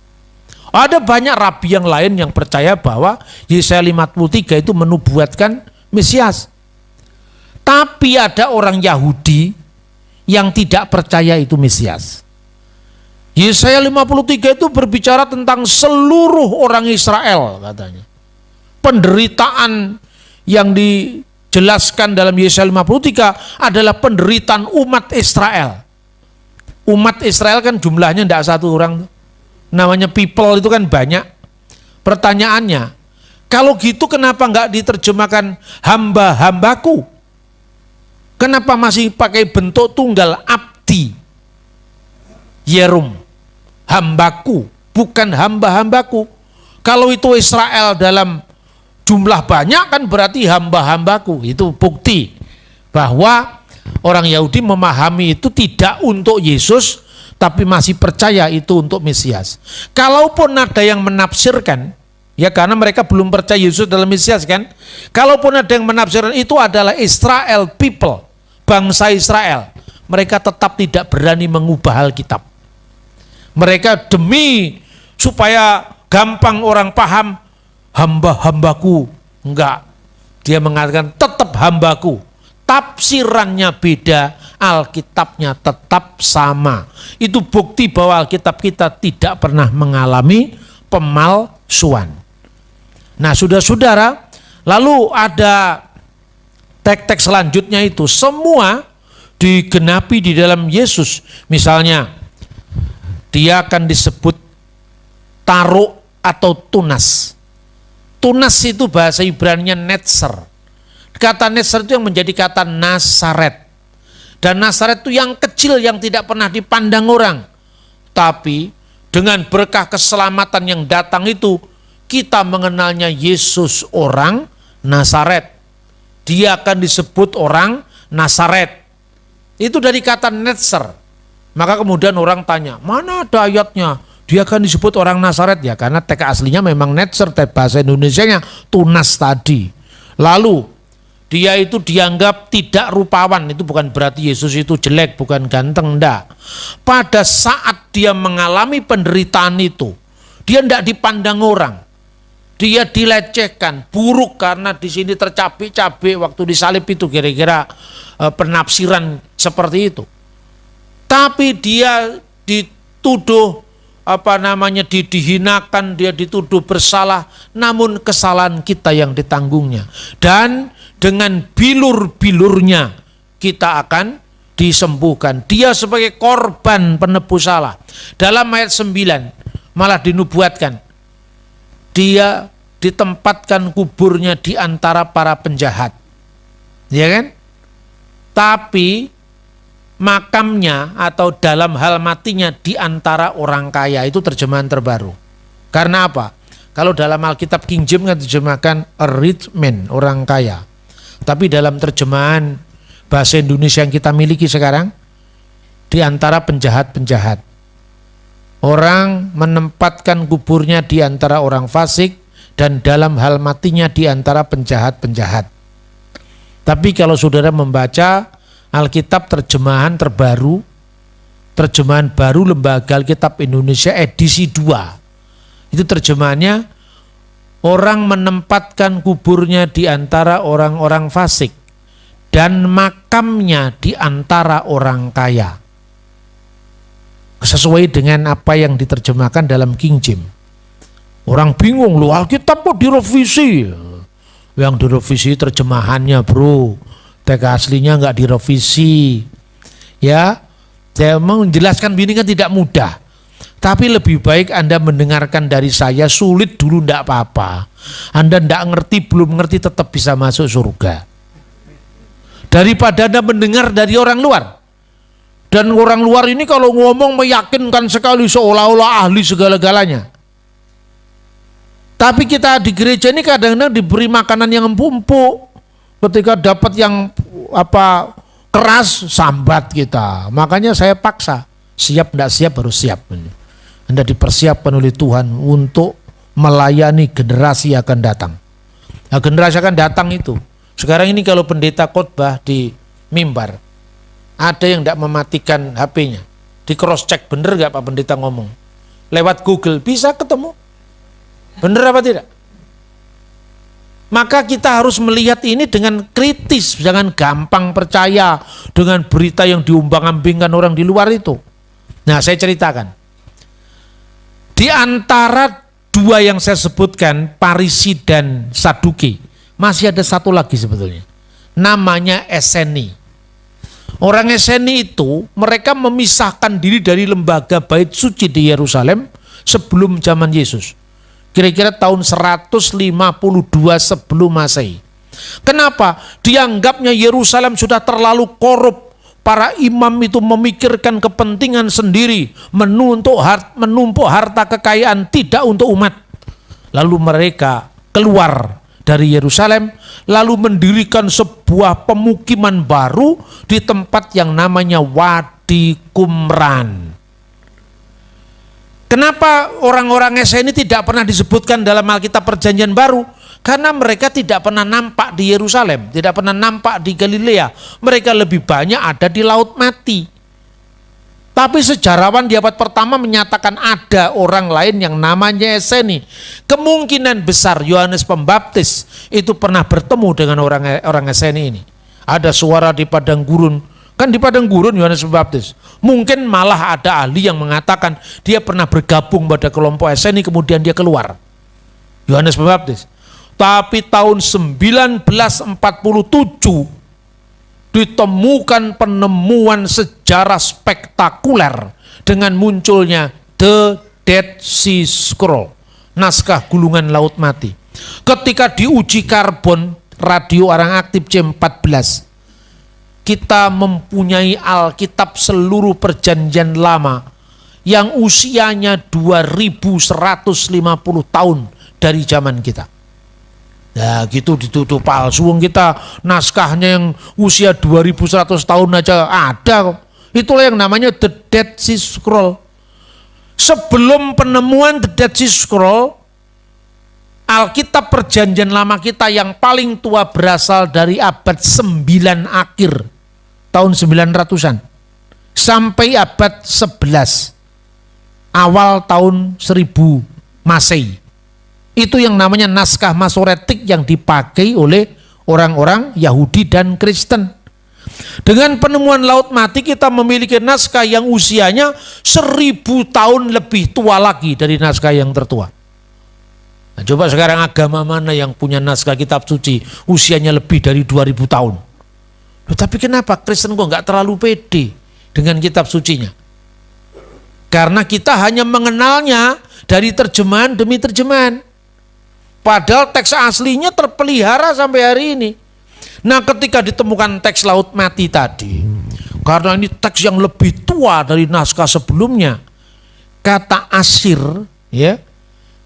Ada banyak rabi yang lain yang percaya bahwa Yesaya 53 itu menubuatkan Mesias. Tapi ada orang Yahudi yang tidak percaya itu Mesias. Yesaya 53 itu berbicara tentang seluruh orang Israel katanya. Penderitaan yang dijelaskan dalam Yesaya 53 adalah penderitaan umat Israel. Umat Israel kan jumlahnya tidak satu orang. Namanya people itu kan banyak. Pertanyaannya, kalau gitu kenapa nggak diterjemahkan hamba-hambaku? Kenapa masih pakai bentuk tunggal abdi? Yerum, hambaku, bukan hamba-hambaku. Kalau itu Israel dalam jumlah banyak kan berarti hamba-hambaku. Itu bukti bahwa orang Yahudi memahami itu tidak untuk Yesus, tapi masih percaya itu untuk Mesias. Kalaupun ada yang menafsirkan, ya karena mereka belum percaya Yesus dalam Mesias kan. Kalaupun ada yang menafsirkan itu adalah Israel people, bangsa Israel, mereka tetap tidak berani mengubah Alkitab. Mereka demi supaya gampang orang paham, hamba-hambaku. Enggak. Dia mengatakan tetap hambaku. Tafsirannya beda, Alkitabnya tetap sama. Itu bukti bahwa Alkitab kita tidak pernah mengalami pemalsuan. Nah, saudara-saudara, lalu ada teks-teks selanjutnya itu semua digenapi di dalam Yesus. Misalnya, dia akan disebut taruh atau tunas. Tunas itu bahasa Ibrani-nya netzer. Kata netzer itu yang menjadi kata Nasaret. Dan Nasaret itu yang kecil yang tidak pernah dipandang orang. Tapi dengan berkah keselamatan yang datang itu, kita mengenalnya Yesus orang Nasaret. Dia akan disebut orang Nasaret. Itu dari kata netzer. Maka kemudian orang tanya, mana ada ayatnya? Dia akan disebut orang Nasaret ya, karena teks aslinya memang netzer, teks bahasa Indonesianya tunas tadi. Lalu dia itu dianggap tidak rupawan, itu bukan berarti Yesus itu jelek, bukan ganteng, enggak. Pada saat dia mengalami penderitaan itu, dia enggak dipandang orang. Dia dilecehkan, buruk karena di sini tercabik-cabik waktu disalib itu, kira-kira penafsiran seperti itu. Tapi dia dituduh dihinakan, dia dituduh bersalah, namun kesalahan kita yang ditanggungnya. Dan dengan bilur-bilurnya kita akan disembuhkan. Dia sebagai korban penebus salah. Dalam ayat 9 malah dinubuatkan, dia ditempatkan kuburnya di antara para penjahat. Ya kan? Tapi makamnya atau dalam hal matinya di antara orang kaya, itu terjemahan terbaru. Karena apa? Kalau dalam Alkitab King James kan terjemahkan a rich man, orang kaya. Tapi dalam terjemahan bahasa Indonesia yang kita miliki sekarang, di antara penjahat-penjahat. Orang menempatkan kuburnya di antara orang fasik dan dalam hal matinya di antara penjahat-penjahat. Tapi kalau saudara membaca Alkitab terjemahan terbaru, terjemahan baru Lembaga Alkitab Indonesia edisi 2. Itu terjemahannya, orang menempatkan kuburnya di antara orang-orang fasik dan makamnya di antara orang kaya. Sesuai dengan apa yang diterjemahkan dalam King James. Orang bingung, loh Alkitab kok direvisi? Yang direvisi terjemahannya bro. Teks aslinya nggak direvisi, ya. Saya mau menjelaskan ini kan tidak mudah, tapi lebih baik Anda mendengarkan dari saya, sulit dulu ndak apa-apa. Anda ndak ngerti, belum ngerti tetap bisa masuk surga. Daripada Anda mendengar dari orang luar. Dan orang luar ini kalau ngomong meyakinkan sekali seolah-olah ahli segala-galanya. Tapi kita di gereja ini kadang-kadang diberi makanan yang empuk. Ketika dapat yang keras, sambat kita. Makanya saya paksa, siap tidak siap harus siap. Anda dipersiapkan oleh Tuhan untuk melayani generasi yang akan datang. Nah, generasi akan datang itu. Sekarang ini kalau pendeta khotbah di mimbar, ada yang tidak mematikan HP-nya. Di cross check, bener gak Pak Pendeta ngomong? Lewat Google bisa ketemu. Bener apa tidak? Maka kita harus melihat ini dengan kritis, jangan gampang percaya dengan berita yang diumbang-ambingkan orang di luar itu. Nah, saya ceritakan. Di antara dua yang saya sebutkan, Parisi dan Saduki, masih ada satu lagi sebetulnya. Namanya Eseni. Orang Eseni itu, mereka memisahkan diri dari lembaga bait suci di Yerusalem sebelum zaman Yesus. Kira-kira tahun 152 sebelum Masehi. Kenapa? Dianggapnya Yerusalem sudah terlalu korup. Para imam itu memikirkan kepentingan sendiri, menumpuk harta kekayaan tidak untuk umat. Lalu mereka keluar dari Yerusalem, lalu mendirikan sebuah pemukiman baru di tempat yang namanya Wadi Qumran. Kenapa orang-orang Eseni tidak pernah disebutkan dalam Alkitab Perjanjian Baru? Karena mereka tidak pernah nampak di Yerusalem, tidak pernah nampak di Galilea. Mereka lebih banyak ada di Laut Mati. Tapi sejarawan di abad pertama menyatakan ada orang lain yang namanya Eseni. Kemungkinan besar Yohanes Pembaptis itu pernah bertemu dengan orang Eseni ini. Ada suara di padang gurun. Kan di padang gurun Yohanes Pembaptis. Mungkin malah ada ahli yang mengatakan dia pernah bergabung pada kelompok Eseni kemudian dia keluar. Yohanes Pembaptis. Tapi tahun 1947 ditemukan penemuan sejarah spektakuler dengan munculnya The Dead Sea Scroll, naskah gulungan Laut Mati. Ketika diuji karbon radio orang aktif C14, kita mempunyai Alkitab seluruh Perjanjian Lama yang usianya 2150 tahun dari zaman kita. Ya gitu dituduh palsu, kita naskahnya yang usia 2100 tahun aja ada kok. Itulah yang namanya The Dead Sea Scroll. Sebelum penemuan The Dead Sea Scroll, Alkitab Perjanjian Lama kita yang paling tua berasal dari abad 9 akhir, tahun 900-an, sampai abad 11, awal tahun 1000 Masehi. Itu yang namanya naskah Masoretik yang dipakai oleh orang-orang Yahudi dan Kristen. Dengan penemuan Laut Mati kita memiliki naskah yang usianya 1000 tahun lebih tua lagi dari naskah yang tertua. Nah, coba sekarang agama mana yang punya naskah kitab suci usianya lebih dari 2000 tahun? Loh, tapi kenapa Kristen kok nggak terlalu pede dengan kitab sucinya? Karena kita hanya mengenalnya dari terjemahan demi terjemahan. Padahal teks aslinya terpelihara sampai hari ini. Nah, ketika ditemukan teks Laut Mati tadi, karena ini teks yang lebih tua dari naskah sebelumnya, kata Asir, ya,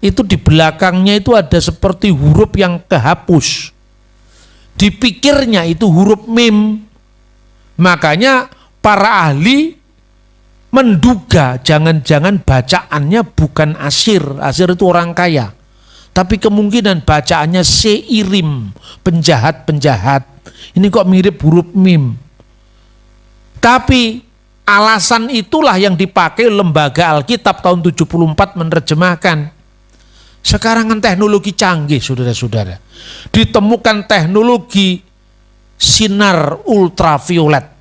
itu di belakangnya itu ada seperti huruf yang kehapus. Dipikirnya itu huruf mim. Makanya para ahli menduga jangan-jangan bacaannya bukan Asir. Asir itu orang kaya. Tapi kemungkinan bacaannya Seirim, penjahat-penjahat. Ini kok mirip huruf mim. Tapi alasan itulah yang dipakai lembaga Alkitab tahun 74 menerjemahkan. Sekarang kan teknologi canggih, saudara-saudara. Ditemukan teknologi sinar ultraviolet.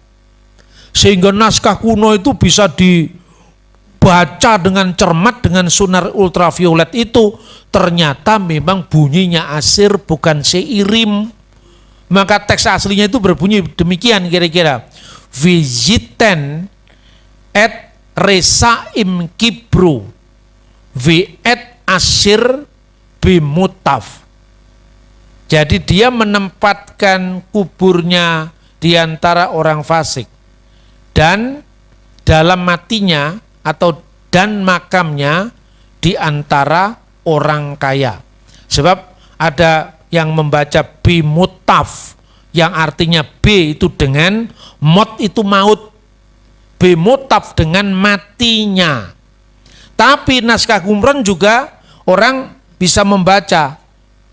Sehingga naskah kuno itu bisa dibaca dengan cermat dengan sinar ultraviolet itu. Ternyata memang bunyinya Asir bukan Seirim. Maka teks aslinya itu berbunyi demikian kira-kira. Visiten et resaim kibru vi et Asir bimutaf. Jadi dia menempatkan kuburnya di antara orang fasik. Dan dalam matinya atau dan makamnya di antara orang kaya. Sebab ada yang membaca bimutaf yang artinya B itu dengan, mot itu maut, bimutaf dengan matinya. Tapi naskah Qumran juga orang bisa membaca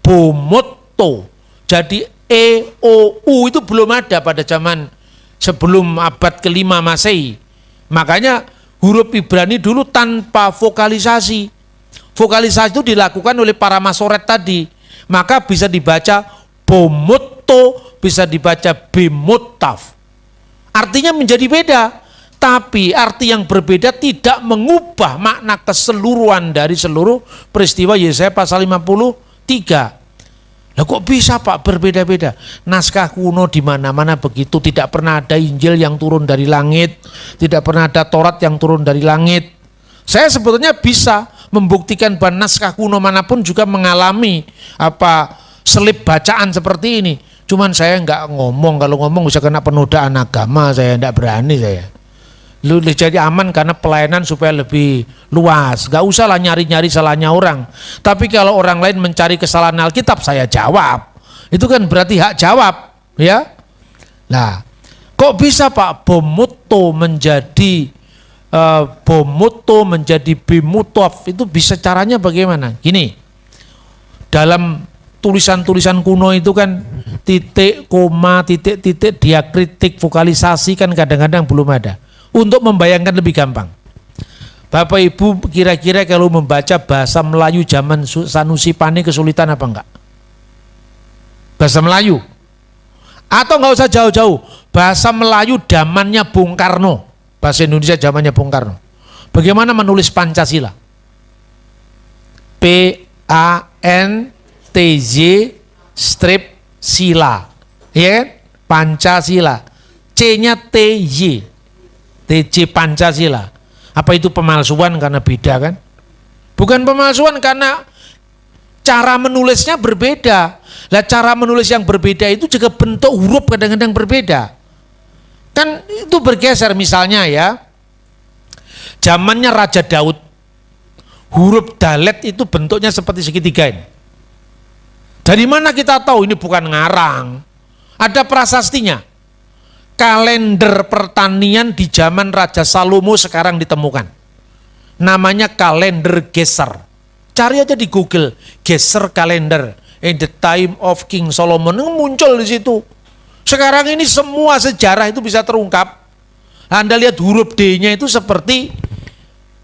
bomotto. Jadi EOU itu belum ada pada zaman sebelum abad ke-5 Masehi. Makanya huruf Ibrani dulu tanpa vokalisasi. Vokalisasi itu dilakukan oleh para masoret tadi. maka bisa dibaca bomutto, bisa dibaca bimutaf. Artinya menjadi beda, tapi arti yang berbeda tidak mengubah makna keseluruhan dari seluruh peristiwa Yesaya pasal 53. Lah kok bisa Pak berbeda-beda? Naskah kuno di mana-mana begitu, tidak pernah ada Injil yang turun dari langit, tidak pernah ada Taurat yang turun dari langit. Saya sebetulnya bisa membuktikan bahwa naskah kuno manapun juga mengalami selip bacaan seperti ini. Cuman saya nggak ngomong, kalau ngomong bisa kena penodaan agama, saya nggak berani saya. Lu jadi aman karena pelayanan supaya lebih luas. Gak usah lah nyari-nyari salahnya orang. Tapi kalau orang lain mencari kesalahan Alkitab, saya jawab. Itu kan berarti hak jawab, ya. Nah, kok bisa Pak bomutto menjadi bimutaf? Itu bisa caranya bagaimana? Gini, dalam tulisan-tulisan kuno itu kan titik, koma, titik-titik, diakritik, vokalisasi kan kadang-kadang belum ada. Untuk membayangkan lebih gampang, Bapak Ibu kira-kira kalau membaca bahasa Melayu zaman Sanusi Pane kesulitan apa enggak? Bahasa Melayu, atau enggak usah jauh-jauh, bahasa Melayu zamannya Bung Karno, bahasa Indonesia zamannya Bung Karno. Bagaimana menulis Pancasila? PANTJ strip sila, ya kan? Pancasila, C-nya TJ. TJ Pancasila. Apa itu pemalsuan karena beda kan? Bukan pemalsuan karena cara menulisnya berbeda. Lah cara menulis yang berbeda itu juga bentuk huruf kadang-kadang berbeda. Kan itu bergeser, misalnya ya. Zamannya Raja Daud, huruf dalet itu bentuknya seperti segitiga ini. Dari mana kita tahu ini bukan ngarang? Ada prasastinya. Kalender pertanian di zaman Raja Salomo sekarang ditemukan. Namanya kalender Geser. Cari aja di Google, Geser kalender in the time of King Solomon, muncul di situ. Sekarang ini semua sejarah itu bisa terungkap. Anda lihat huruf D-nya itu seperti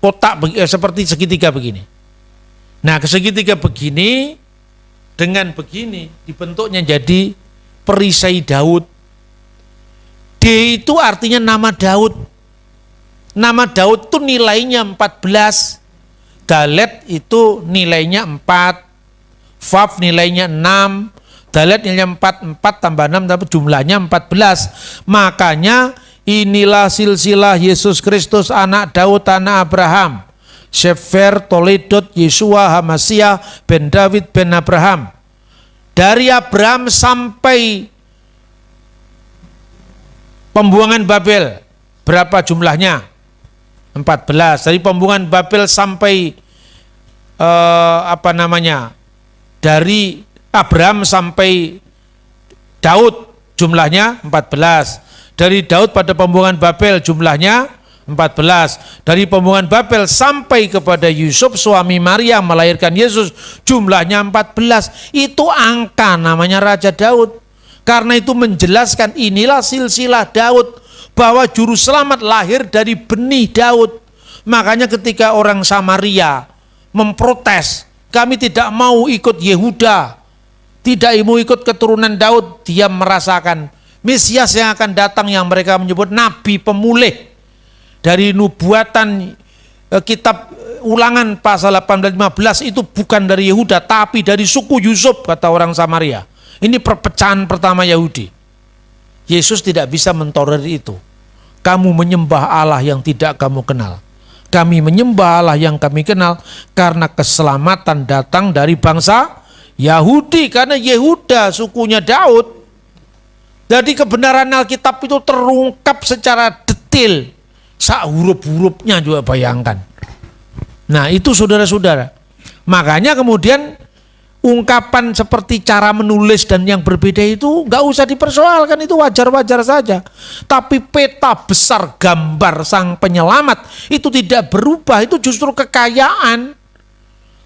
kotak, seperti segitiga begini. Nah, segitiga begini dengan begini dibentuknya jadi perisai Daud. D itu artinya nama Daud. Nama Daud itu nilainya 14. Dalet itu nilainya 4. Vav nilainya 6. Dalet nilainya 4. 4 tambah 6 tapi jumlahnya 14. Makanya inilah silsilah Yesus Kristus anak Daud anak Abraham. Sefer Toledot Yesua Hamasiah ben David ben Abraham. Dari Abraham sampai pembuangan Babel, berapa jumlahnya? 14. Dari pembuangan Babel sampai dari Abraham sampai Daud jumlahnya 14. Dari Daud pada pembuangan Babel jumlahnya 14. Dari pembuangan Babel sampai kepada Yusuf suami Maria melahirkan Yesus jumlahnya 14. Itu angka namanya Raja Daud. Karena itu menjelaskan inilah silsilah Daud, bahwa juru selamat lahir dari benih Daud. Makanya ketika orang Samaria memprotes, kami tidak mau ikut Yehuda, tidak mau ikut keturunan Daud, dia merasakan Mesias yang akan datang yang mereka menyebut Nabi Pemulih. Dari nubuatan kitab Ulangan pasal 18-15 itu bukan dari Yehuda, tapi dari suku Yusuf, kata orang Samaria. Ini perpecahan pertama Yahudi. Yesus tidak bisa mentolerir itu. Kamu menyembah Allah yang tidak kamu kenal. Kami menyembah Allah yang kami kenal karena keselamatan datang dari bangsa Yahudi. Karena Yehuda sukunya Daud. Jadi kebenaran Alkitab itu terungkap secara detail. Huruf-hurufnya juga bayangkan. Nah itu saudara-saudara. Makanya kemudian ungkapan seperti cara menulis dan yang berbeda itu nggak usah dipersoalkan, itu wajar-wajar saja. Tapi peta besar gambar sang penyelamat itu tidak berubah, itu justru kekayaan.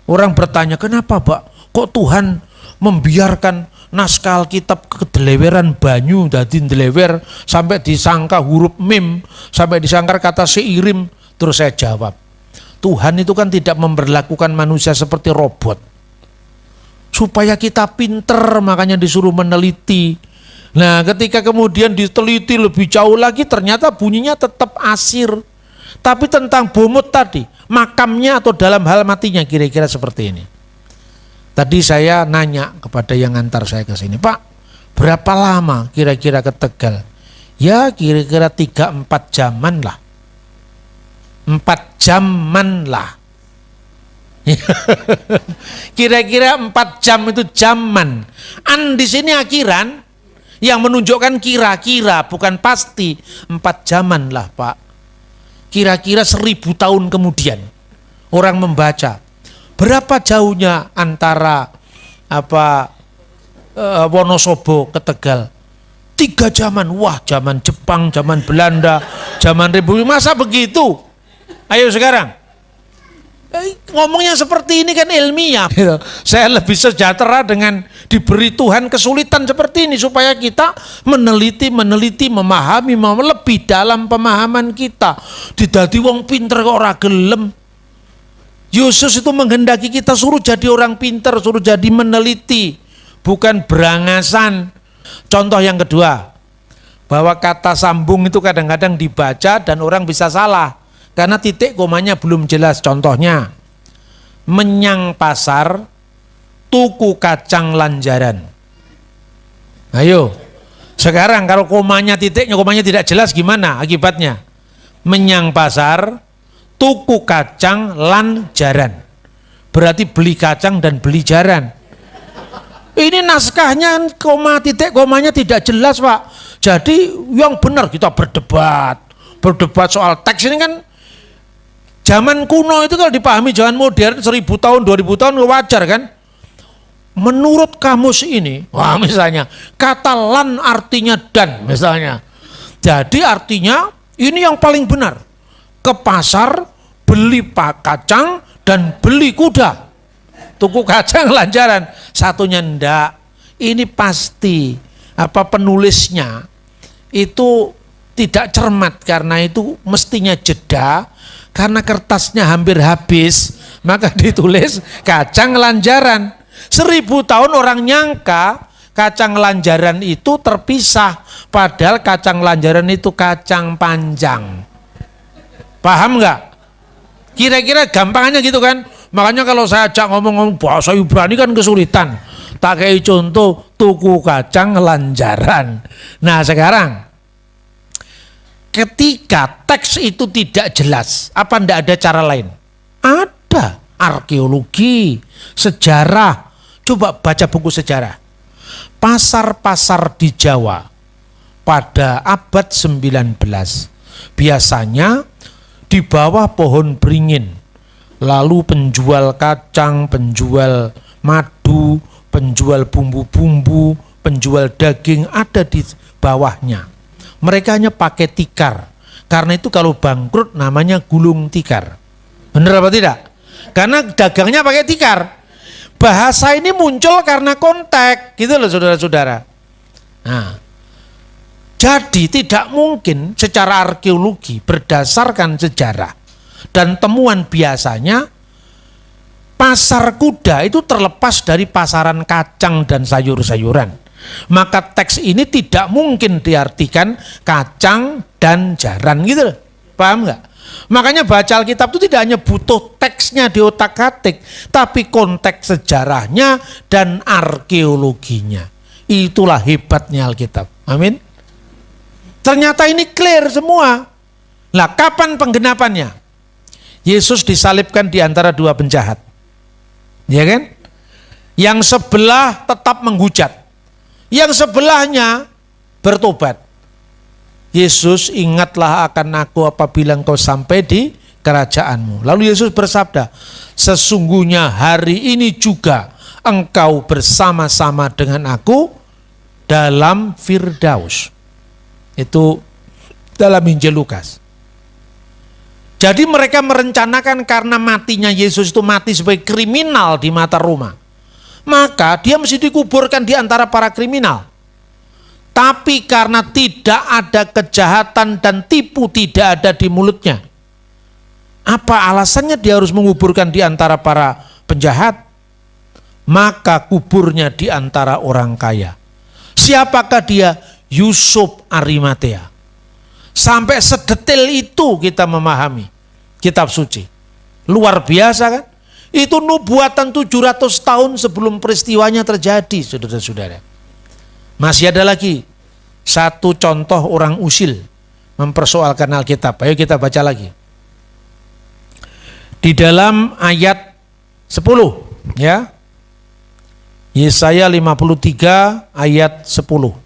Orang bertanya, kenapa Pak? Kok Tuhan membiarkan naskah Alkitab kedeleweran banyu dadi delewer sampai disangka huruf mim, sampai disangka kata seirim? Terus saya jawab, Tuhan itu kan tidak memperlakukan manusia seperti robot. supaya kita pinter, makanya disuruh meneliti. Nah, ketika kemudian diteliti lebih jauh lagi, ternyata bunyinya tetap asir. Tapi tentang bomut tadi, makamnya atau dalam hal matinya kira-kira seperti ini. Tadi saya nanya kepada yang ngantar saya ke sini, Pak, berapa lama kira-kira ke Tegal? Ya kira-kira 3-4 jaman lah. 4 jaman lah. Kira-kira 4 jam itu jaman. Di sini akhiran yang menunjukkan kira-kira bukan pasti. 4 jaman lah Pak. Kira-kira 1000 tahun kemudian orang membaca. Berapa jauhnya antara Wonosobo ke Tegal? 3 zaman. Wah, zaman Jepang, zaman Belanda, zaman Republik. Masa begitu? Ayo sekarang. Ngomongnya seperti ini kan ilmiah. Saya lebih sejahtera dengan diberi Tuhan kesulitan seperti ini supaya kita meneliti, memahami, lebih dalam pemahaman kita. Didadi wong pinter kok ora gelem. Yesus itu menghendaki kita suruh jadi orang pinter, suruh jadi meneliti, bukan berangasan. Contoh yang kedua, bahwa kata sambung itu kadang-kadang dibaca dan orang bisa salah. Karena titik komanya belum jelas. Contohnya, menyang pasar, tuku kacang lanjaran. Ayo, sekarang kalau komanya titiknya, komanya tidak jelas gimana akibatnya? Menyang pasar, tuku kacang lanjaran. Berarti beli kacang dan beli jaran. Ini naskahnya koma titik komanya tidak jelas Pak. Jadi yang benar kita berdebat soal teks ini kan. Zaman kuno itu kalau dipahami zaman modern 1000 tahun, 2000 tahun wajar kan? Menurut kamus ini, wah misalnya kata lan artinya dan misalnya. Jadi artinya ini yang paling benar. Ke pasar beli kacang dan beli kuda. Tuku kacang lanjaran. Satunya ndak. Ini pasti penulisnya itu tidak cermat karena itu mestinya jeda. Karena kertasnya hampir habis, maka ditulis kacang lanjaran. 1000 tahun orang nyangka kacang lanjaran itu terpisah, padahal kacang lanjaran itu kacang panjang. Paham nggak? Kira-kira gampangannya gitu kan? Makanya kalau saya ajak ngomong bahasa Ibrani kan kesulitan. Tak kayak contoh tuku kacang lanjaran. Nah sekarang, ketika teks itu tidak jelas, apa ndak ada cara lain? Ada, arkeologi, sejarah. Coba baca buku sejarah. Pasar-pasar di Jawa pada abad 19 biasanya di bawah pohon beringin. Lalu penjual kacang, penjual madu, penjual bumbu-bumbu, penjual daging ada di bawahnya. Mereka hanya pakai tikar. Karena itu kalau bangkrut namanya gulung tikar. Benar apa tidak? Karena dagangnya pakai tikar. Bahasa ini muncul karena konteks. Gitu loh saudara-saudara. Nah, jadi tidak mungkin secara arkeologi berdasarkan sejarah dan temuan biasanya pasar kuda itu terlepas dari pasaran kacang dan sayur-sayuran. Maka teks ini tidak mungkin diartikan kacang dan jaran gitu loh. Paham nggak? Makanya baca Alkitab itu tidak hanya butuh teksnya di otak-atik, tapi konteks sejarahnya dan arkeologinya. Itulah hebatnya Alkitab. Amin. Ternyata ini clear semua. Nah, kapan penggenapannya? Yesus disalibkan di antara dua penjahat. Ya kan? Yang sebelah tetap menghujat. Yang sebelahnya bertobat. Yesus, ingatlah akan aku apabila engkau sampai di kerajaanmu. Lalu Yesus bersabda, sesungguhnya hari ini juga engkau bersama-sama dengan aku dalam Firdaus. Itu dalam Injil Lukas. Jadi mereka merencanakan karena matinya Yesus itu mati sebagai kriminal di mata Roma. Maka dia mesti dikuburkan di antara para kriminal. Tapi karena tidak ada kejahatan dan tipu tidak ada di mulutnya. Apa alasannya dia harus menguburkan di antara para penjahat? maka kuburnya di antara orang kaya. Siapakah dia? Yusuf Arimatea. Sampai sedetail itu kita memahami kitab suci. Luar biasa kan? Itu nubuatan 700 tahun sebelum peristiwanya terjadi, saudara-saudara. Masih ada lagi satu contoh orang usil mempersoalkan Alkitab. Ayo kita baca lagi. Di dalam ayat 10, ya. Yesaya 53 ayat 10.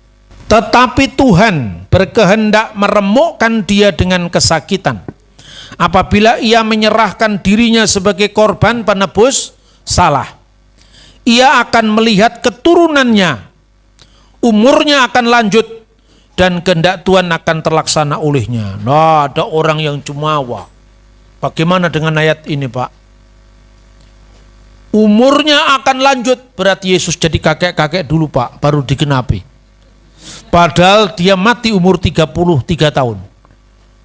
Tetapi Tuhan berkehendak meremukkan dia dengan kesakitan. Apabila ia menyerahkan dirinya sebagai korban penebus salah, ia akan melihat keturunannya, umurnya akan lanjut, dan kehendak Tuhan akan terlaksana olehnya. Nah, ada orang yang jumawa. Bagaimana dengan ayat ini, Pak? Umurnya akan lanjut, berarti Yesus jadi kakek-kakek dulu, Pak, baru digenapi. Padahal dia mati umur 33 tahun.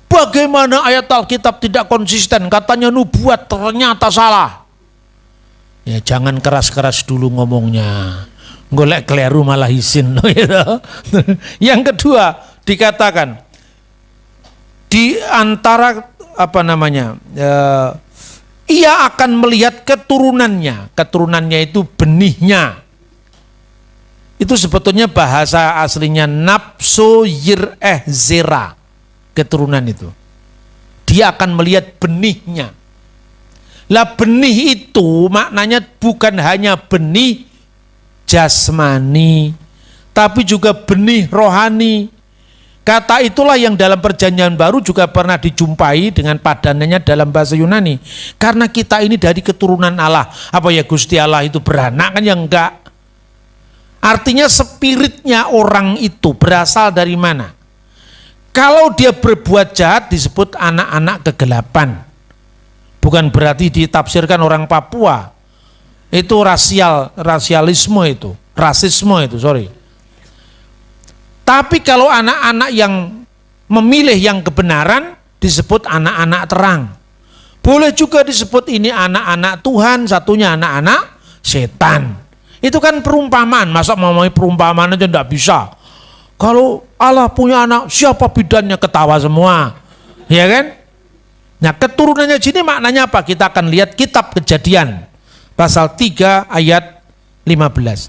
Bagaimana ayat Alkitab tidak konsisten? Katanya nubuat, ternyata salah. Ya jangan keras-keras dulu ngomongnya. Golek keliru malah isin. Yang kedua dikatakan di antara ia akan melihat keturunannya. Keturunannya itu benihnya. Itu sebetulnya bahasa aslinya nafsu yir'eh zera. Keturunan itu. Dia akan melihat benihnya. Lah benih itu maknanya bukan hanya benih jasmani, tapi juga benih rohani. Kata itulah yang dalam perjanjian baru juga pernah dijumpai dengan padanannya dalam bahasa Yunani. Karena kita ini dari keturunan Allah. Apa ya Gusti Allah itu beranak kan? Ya enggak. Artinya spiritnya orang itu berasal dari mana? Kalau dia berbuat jahat disebut anak-anak kegelapan. Bukan berarti ditafsirkan orang Papua. Itu rasialisme itu. Rasisme itu, sorry. Tapi kalau anak-anak yang memilih yang kebenaran disebut anak-anak terang. Boleh juga disebut ini anak-anak Tuhan, satunya anak-anak setan. Itu kan perumpamaan. Masa mau perumpamaan aja enggak bisa. Kalau Allah punya anak, siapa bidannya? Ketawa semua. Ya kan? Nah keturunannya sini maknanya apa? Kita akan lihat kitab Kejadian. Pasal 3 ayat 15.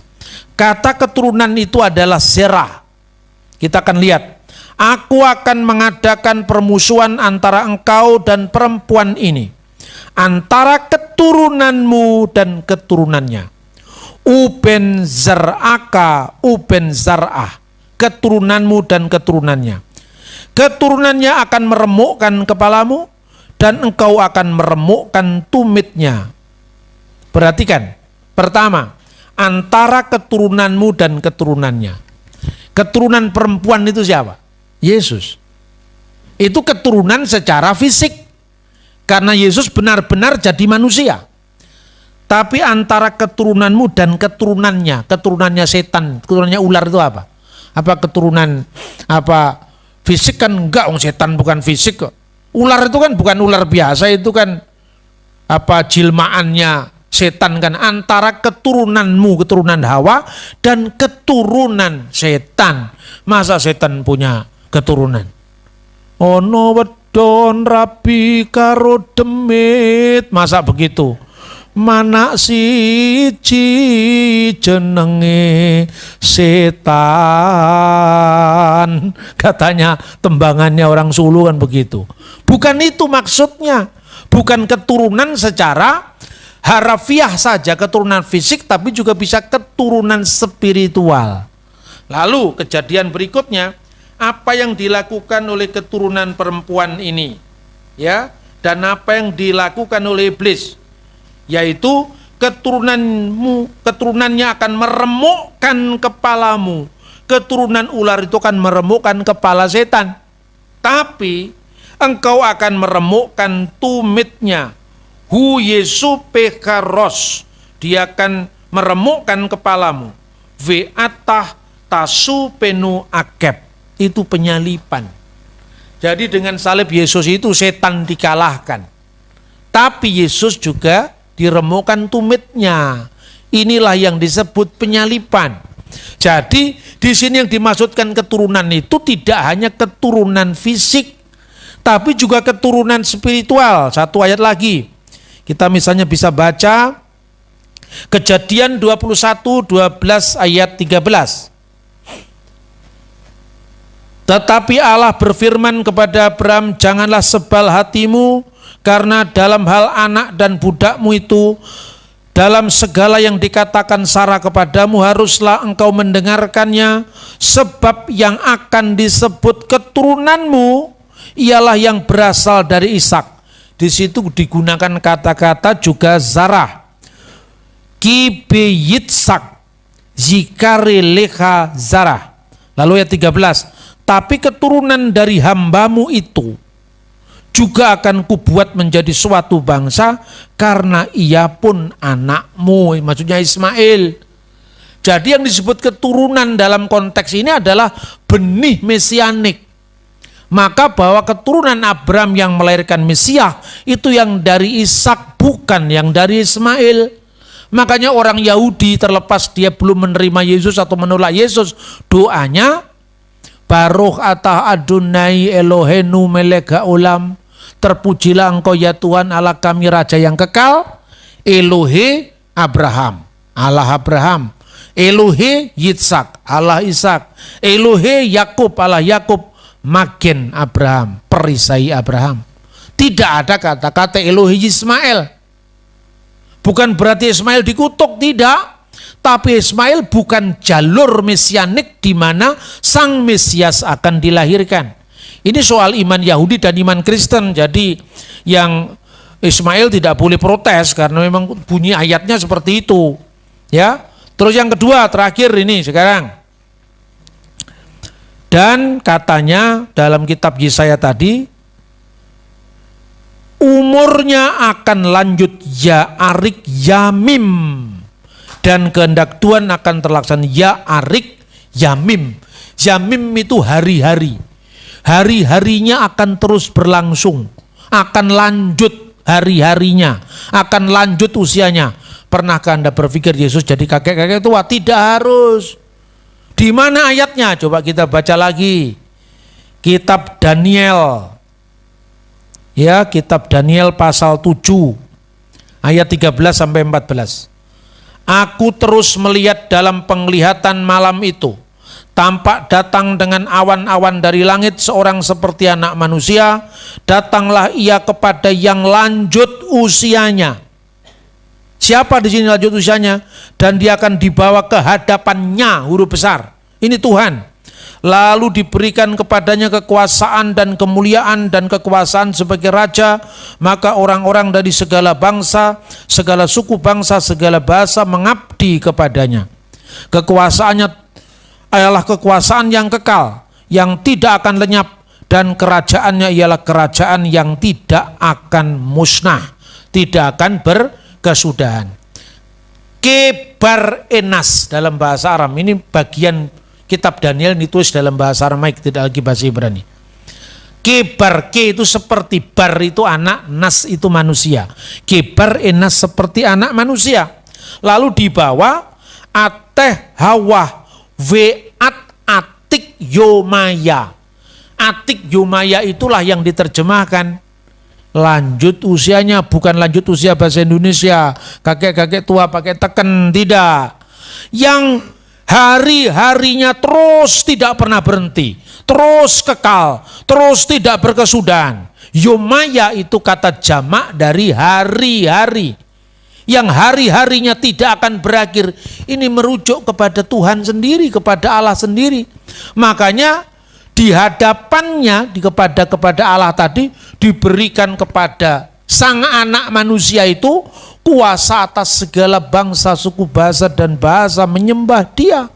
Kata keturunan itu adalah Zerah. Kita akan lihat. Aku akan mengadakan permusuhan antara engkau dan perempuan ini. Antara keturunanmu dan keturunannya. Uben zar'aka, uben zar'ah. Keturunanmu dan keturunannya. Keturunannya akan meremukkan kepalamu dan engkau akan meremukkan tumitnya. Perhatikan. Pertama, antara keturunanmu dan keturunannya. Keturunan perempuan itu siapa? Yesus. Itu keturunan secara fisik. Karena Yesus benar-benar jadi manusia. Tapi antara keturunanmu dan keturunannya, keturunannya setan, keturunannya ular itu apa? Apa keturunan fisik kan enggak, setan bukan fisik kok. Ular itu kan bukan ular biasa, itu kan jilmaannya setan kan. Antara keturunanmu, keturunan Hawa dan keturunan setan. Masa setan punya keturunan? Ono wedon rabi karo demit, masa begitu? Manak siji jenenge setan, katanya tembangannya orang Sulu kan begitu. Bukan itu maksudnya, bukan keturunan secara harafiah saja, keturunan fisik, tapi juga bisa keturunan spiritual. Lalu kejadian berikutnya, apa yang dilakukan oleh keturunan perempuan ini, ya, dan apa yang dilakukan oleh iblis? Yaitu keturunannya akan meremukkan kepalamu. Keturunan ular itu akan meremukkan kepala setan. Tapi engkau akan meremukkan tumitnya. Hu Yesu pekaros. Dia akan meremukkan kepalamu. Ve'atah tasu penu akeb. Itu penyalipan. Jadi dengan salib Yesus itu setan dikalahkan. Tapi Yesus juga diremukkan tumitnya. Inilah yang disebut penyalipan. Jadi di sini yang dimaksudkan keturunan itu tidak hanya keturunan fisik, tapi juga keturunan spiritual. Satu ayat lagi. Kita misalnya bisa baca Kejadian 21:12 ayat 13. Tetapi Allah berfirman kepada Abram, janganlah sebal hatimu, karena dalam hal anak dan budakmu itu, dalam segala yang dikatakan Sarah kepadamu, haruslah engkau mendengarkannya, sebab yang akan disebut keturunanmu ialah yang berasal dari Ishak. Di situ digunakan kata-kata juga Zarah. Ki beyitsak zikari leha Zarah. Lalu ayat 13. Tapi keturunan dari hambamu itu juga akan kubuat menjadi suatu bangsa, karena ia pun anakmu, maksudnya Ismail. Jadi yang disebut keturunan dalam konteks ini adalah benih mesianik. Maka bahwa keturunan Abram yang melahirkan Mesias itu yang dari Ishak, bukan yang dari Ismail. Makanya orang Yahudi terlepas dia belum menerima Yesus atau menolak Yesus, doanya Baruch atah Adonai Elohenu melek haolam, terpujilah engkau ya Tuhan Allah kami Raja yang kekal, Elohe Abraham, Allah Abraham, Elohe Yitzhak, Allah Ishak, Elohe Yakub, Allah Yakub, Magen Abraham, perisai Abraham. Tidak ada kata-kata Elohe Ismail. Bukan berarti Ismail dikutuk, tidak. Tapi Ismail bukan jalur mesianik di mana sang Mesias akan dilahirkan. Ini soal iman Yahudi dan iman Kristen. Jadi yang Ismail tidak boleh protes karena memang bunyi ayatnya seperti itu. Ya. Terus yang kedua, terakhir ini sekarang. Dan katanya dalam kitab Yesaya tadi, umurnya akan lanjut ya arik yamim, dan kehendak Tuhan akan terlaksana ya arik yamim. Yamim itu hari-hari. Hari-harinya akan terus berlangsung, akan lanjut hari-harinya, akan lanjut usianya. Pernahkah Anda berpikir Yesus jadi kakek-kakek tua? Tidak harus. Di mana ayatnya? Coba kita baca lagi. Kitab Daniel. Ya, kitab Daniel pasal 7 ayat 13 sampai 14. Aku terus melihat dalam penglihatan malam itu, tampak datang dengan awan-awan dari langit seorang seperti anak manusia. Datanglah ia kepada yang lanjut usianya. Siapa di sini lanjut usianya? Dan dia akan dibawa ke hadapannya, huruf besar. Ini Tuhan. Lalu diberikan kepadanya kekuasaan dan kemuliaan dan kekuasaan sebagai raja. Maka orang-orang dari segala bangsa, segala suku bangsa, segala bahasa mengabdi kepadanya. Kekuasaannya adalah kekuasaan yang kekal, yang tidak akan lenyap, dan kerajaannya ialah kerajaan yang tidak akan musnah, tidak akan berkesudahan. Kebar enas dalam bahasa Aram, ini bagian kitab Daniel ditulis dalam bahasa Aramaik, tidak lagi bahasa Ibrani. Kebar, ke itu seperti, bar itu anak, nas itu manusia. Kebar enas seperti anak manusia. Lalu dibawa ateh hawa veat atik yomaya. Atik yomaya itulah yang diterjemahkan lanjut usianya, bukan lanjut usia bahasa Indonesia. Kakek-kakek tua pakai teken, tidak. Yang hari-harinya terus tidak pernah berhenti, terus kekal, terus tidak berkesudahan. Yomaya itu kata jamak dari hari-hari, yang hari-harinya tidak akan berakhir. Ini merujuk kepada Tuhan sendiri, kepada Allah sendiri. Makanya di hadapannya, kepada Allah tadi, diberikan kepada sang anak manusia itu kuasa atas segala bangsa, suku, bahasa, dan bahasa menyembah dia.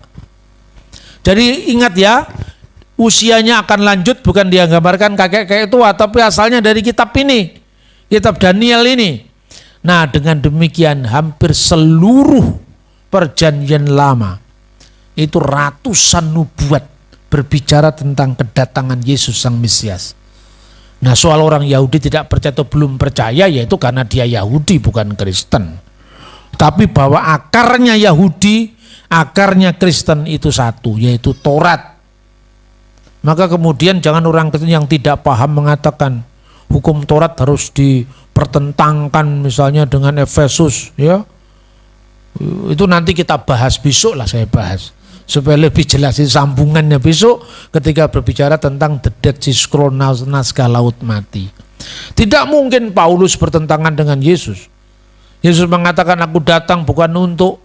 Jadi ingat ya, usianya akan lanjut, bukan dia gambarkan kakek-kakek tua, tapi asalnya dari kitab ini, kitab Daniel ini. Nah, dengan demikian hampir seluruh perjanjian lama itu ratusan nubuat berbicara tentang kedatangan Yesus sang Mesias. Nah, soal orang Yahudi tidak percaya atau belum percaya, yaitu karena dia Yahudi bukan Kristen. Tapi bahwa akarnya Yahudi, akarnya Kristen itu satu, yaitu Taurat. Maka kemudian jangan orang Kristen yang tidak paham mengatakan hukum Taurat harus dipertentangkan misalnya dengan Efesus, ya. Itu nanti kita bahas besok lah, saya bahas supaya lebih jelas sambungannya besok ketika berbicara tentang the Dead Sea Scroll, naskah laut mati. Tidak mungkin Paulus bertentangan dengan Yesus. Yesus mengatakan, aku datang bukan untuk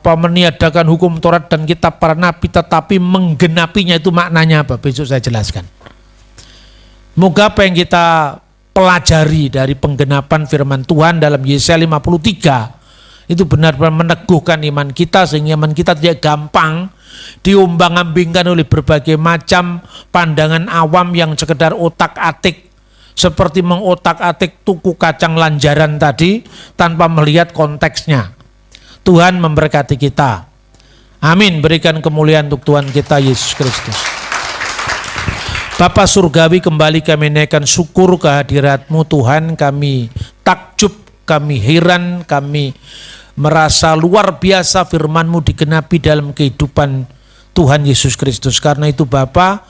meniadakan hukum Taurat dan kitab para nabi, tetapi menggenapinya. Itu maknanya apa? Besok saya jelaskan. Moga apa yang kita pelajari dari penggenapan firman Tuhan dalam Yesaya 53 itu benar-benar meneguhkan iman kita, sehingga iman kita tidak gampang diombang-ambingkan oleh berbagai macam pandangan awam yang sekedar otak-atik, seperti mengotak-atik tuku kacang lanjaran tadi tanpa melihat konteksnya. Tuhan memberkati kita. Amin. Berikan kemuliaan untuk Tuhan kita Yesus Kristus. Bapa Surgawi, kembali kami naikkan syukur kehadirat-Mu Tuhan. Kami takjub, kami heran, kami merasa luar biasa firman-Mu digenapi dalam kehidupan Tuhan Yesus Kristus. Karena itu Bapa,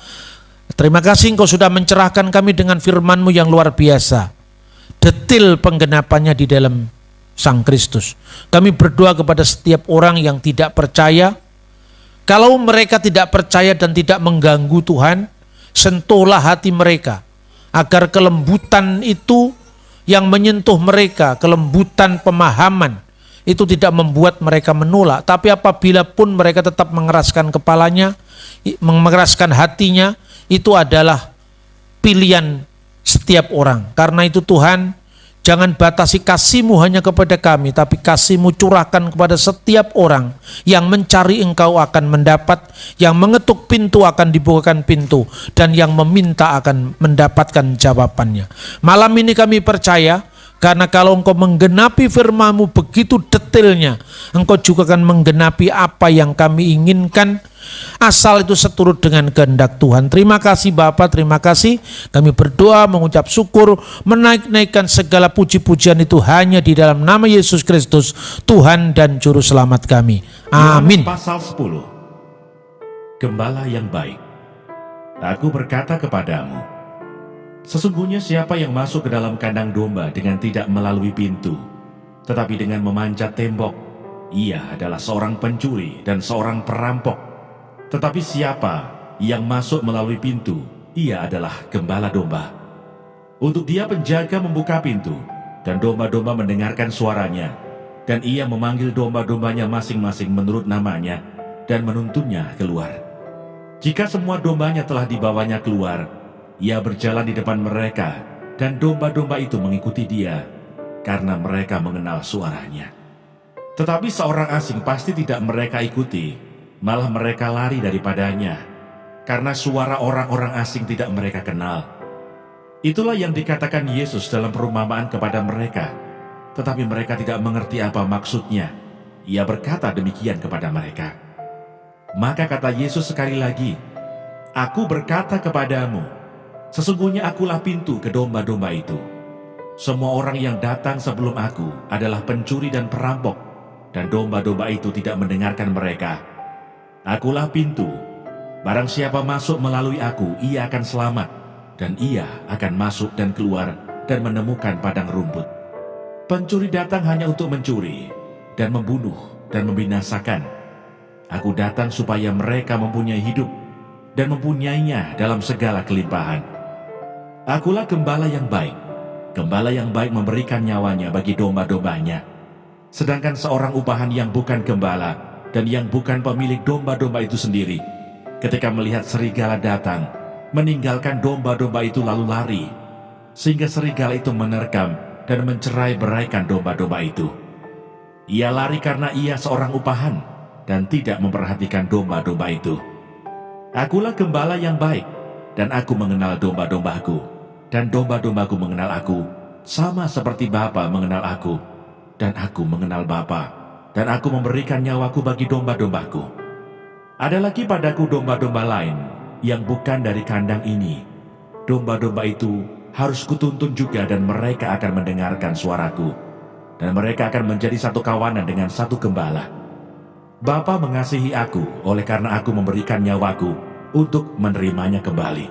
terima kasih Engkau sudah mencerahkan kami dengan firman-Mu yang luar biasa. Detil penggenapannya di dalam Sang Kristus. Kami berdoa kepada setiap orang yang tidak percaya. Kalau mereka tidak percaya dan tidak mengganggu Tuhan, sentuhlah hati mereka agar kelembutan itu yang menyentuh mereka, kelembutan pemahaman itu tidak membuat mereka menolak. Tapi apabila pun mereka tetap mengeraskan kepalanya, mengeraskan hatinya, itu adalah pilihan setiap orang. Karena itu Tuhan, jangan batasi kasih-Mu hanya kepada kami, tapi kasih-Mu curahkan kepada setiap orang. Yang mencari Engkau akan mendapat, yang mengetuk pintu akan dibukakan pintu, dan yang meminta akan mendapatkan jawabannya. Malam ini kami percaya, karena kalau Engkau menggenapi firman-Mu begitu detailnya, Engkau juga akan menggenapi apa yang kami inginkan, asal itu seturut dengan kehendak Tuhan. Terima kasih Bapa, terima kasih. Kami berdoa, mengucap syukur, menaik-naikkan segala puji-pujian itu hanya di dalam nama Yesus Kristus, Tuhan dan Juru Selamat kami. Amin.
Pasal 10. Gembala yang baik. Aku berkata kepadamu, sesungguhnya siapa yang masuk ke dalam kandang domba dengan tidak melalui pintu, tetapi dengan memanjat tembok, ia adalah seorang pencuri dan seorang perampok. Tetapi siapa yang masuk melalui pintu, ia adalah gembala domba. Untuk dia penjaga membuka pintu, dan domba-domba mendengarkan suaranya, dan ia memanggil domba-dombanya masing-masing menurut namanya, dan menuntunnya keluar. Jika semua dombanya telah dibawanya keluar, ia berjalan di depan mereka, dan domba-domba itu mengikuti dia, karena mereka mengenal suaranya. Tetapi seorang asing pasti tidak mereka ikuti, malah mereka lari daripadanya, karena suara orang-orang asing tidak mereka kenal. Itulah yang dikatakan Yesus dalam perumpamaan kepada mereka, tetapi mereka tidak mengerti apa maksudnya. Ia berkata demikian kepada mereka. Maka kata Yesus sekali lagi, Aku berkata kepadamu, sesungguhnya akulah pintu ke domba-domba itu. Semua orang yang datang sebelum aku adalah pencuri dan perampok, dan domba-domba itu tidak mendengarkan mereka. Akulah pintu, barang siapa masuk melalui aku, ia akan selamat, dan ia akan masuk dan keluar dan menemukan padang rumput. Pencuri datang hanya untuk mencuri, dan membunuh, dan membinasakan. Aku datang supaya mereka mempunyai hidup, dan mempunyainya dalam segala kelimpahan. Akulah gembala yang baik. Gembala yang baik memberikan nyawanya bagi domba-dombanya. Sedangkan seorang upahan yang bukan gembala dan yang bukan pemilik domba-domba itu sendiri, ketika melihat serigala datang, meninggalkan domba-domba itu lalu lari, sehingga serigala itu menerkam dan mencerai-beraikan domba-domba itu. Ia lari karena ia seorang upahan dan tidak memperhatikan domba-domba itu. Akulah gembala yang baik, dan aku mengenal domba-dombaku, dan domba-dombaku mengenal aku, sama seperti Bapa mengenal aku, dan aku mengenal Bapa, dan aku memberikan nyawaku bagi domba-dombaku. Ada lagi padaku domba-domba lain yang bukan dari kandang ini. Domba-domba itu harus kutuntun juga, dan mereka akan mendengarkan suaraku. dan mereka akan menjadi satu kawanan dengan satu gembala. Bapa mengasihi aku oleh karena aku memberikan nyawaku untuk menerimanya kembali.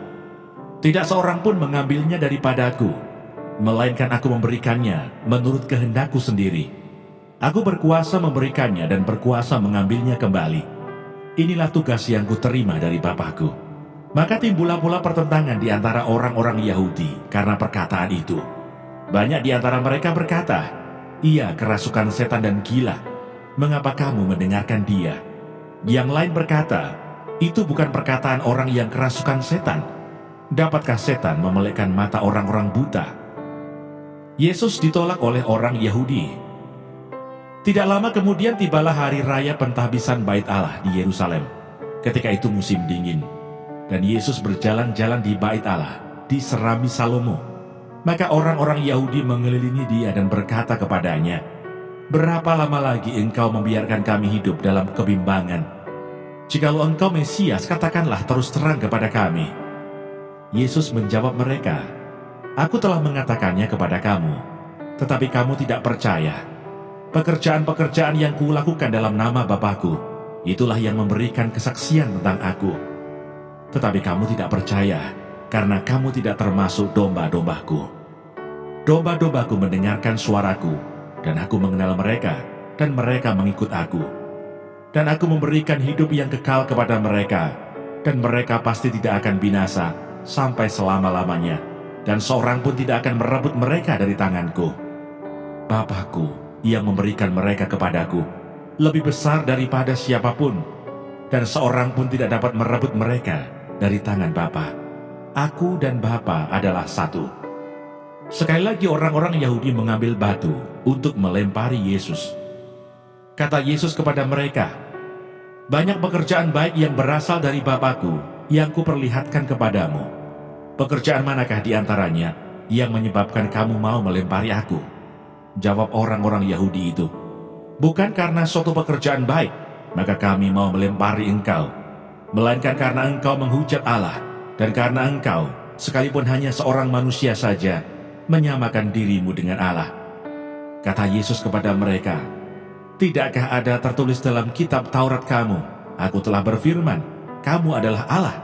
Tidak seorang pun mengambilnya daripadaku, melainkan aku memberikannya menurut kehendakku sendiri. Aku berkuasa memberikannya dan berkuasa mengambilnya kembali. Inilah tugas yang kuterima dari Bapakku. Maka timbullah pula pertentangan di antara orang-orang Yahudi karena perkataan itu. Banyak di antara mereka berkata, "Ia kerasukan setan dan gila. Mengapa kamu mendengarkan dia?" Yang lain berkata, "Itu bukan perkataan orang yang kerasukan setan. Dapatkah setan memelekkan mata orang-orang buta?" Yesus ditolak oleh orang Yahudi. Tidak lama kemudian tibalah hari raya pentahbisan Bait Allah di Yerusalem. Ketika itu musim dingin, dan Yesus berjalan-jalan di Bait Allah, diserami Salomo. Maka orang-orang Yahudi mengelilingi dia dan berkata kepadanya, "Berapa lama lagi engkau membiarkan kami hidup dalam kebimbangan? Jikalau engkau Mesias, katakanlah terus terang kepada kami." Yesus menjawab mereka, "Aku telah mengatakannya kepada kamu, tetapi kamu tidak percaya. Pekerjaan-pekerjaan yang kulakukan dalam nama Bapakku, itulah yang memberikan kesaksian tentang aku. Tetapi kamu tidak percaya, karena kamu tidak termasuk domba-dombaku. Domba-dombaku mendengarkan suaraku, dan aku mengenal mereka, dan mereka mengikut aku. Dan aku memberikan hidup yang kekal kepada mereka, dan mereka pasti tidak akan binasa sampai selama-lamanya, dan seorang pun tidak akan merebut mereka dari tanganku. Bapakku yang memberikan mereka kepadaku lebih besar daripada siapapun, dan seorang pun tidak dapat merebut mereka dari tangan Bapa. Aku dan Bapa adalah satu." Sekali lagi orang-orang Yahudi mengambil batu untuk melempari Yesus. Kata Yesus kepada mereka, "Banyak pekerjaan baik yang berasal dari Bapakku yang kuperlihatkan kepadamu. Pekerjaan manakah di antaranya yang menyebabkan kamu mau melempari aku?" Jawab orang-orang Yahudi itu, "Bukan karena suatu pekerjaan baik, maka kami mau melempari engkau, melainkan karena engkau menghujat Allah, dan karena engkau, sekalipun hanya seorang manusia saja, menyamakan dirimu dengan Allah." Kata Yesus kepada mereka, "Tidakkah ada tertulis dalam kitab Taurat kamu, aku telah berfirman, kamu adalah Allah?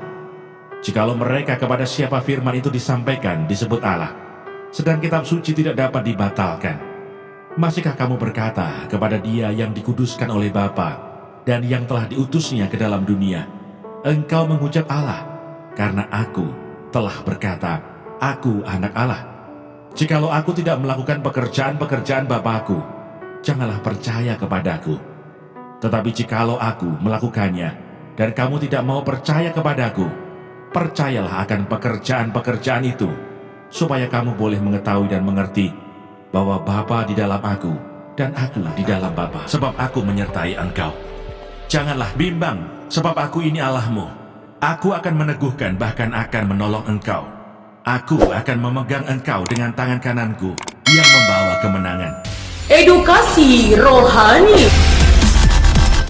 Jikalau mereka kepada siapa firman itu disampaikan disebut Allah, sedang kitab suci tidak dapat dibatalkan, masihkah kamu berkata kepada dia yang dikuduskan oleh Bapa dan yang telah diutusnya ke dalam dunia, engkau menghujat Allah, karena aku telah berkata, aku anak Allah? Jikalau aku tidak melakukan pekerjaan-pekerjaan Bapakku, janganlah percaya kepadaku. Tetapi jikalau aku melakukannya, dan kamu tidak mau percaya kepadaku, percayalah akan pekerjaan-pekerjaan itu, supaya kamu boleh mengetahui dan mengerti bahwa Bapa di dalam aku, dan aku di dalam Bapa, sebab aku menyertai engkau. Janganlah bimbang, sebab aku ini Allahmu. Aku akan meneguhkan, bahkan akan menolong engkau. Aku akan memegang engkau dengan tangan kananku yang membawa kemenangan.
Edukasi rohani.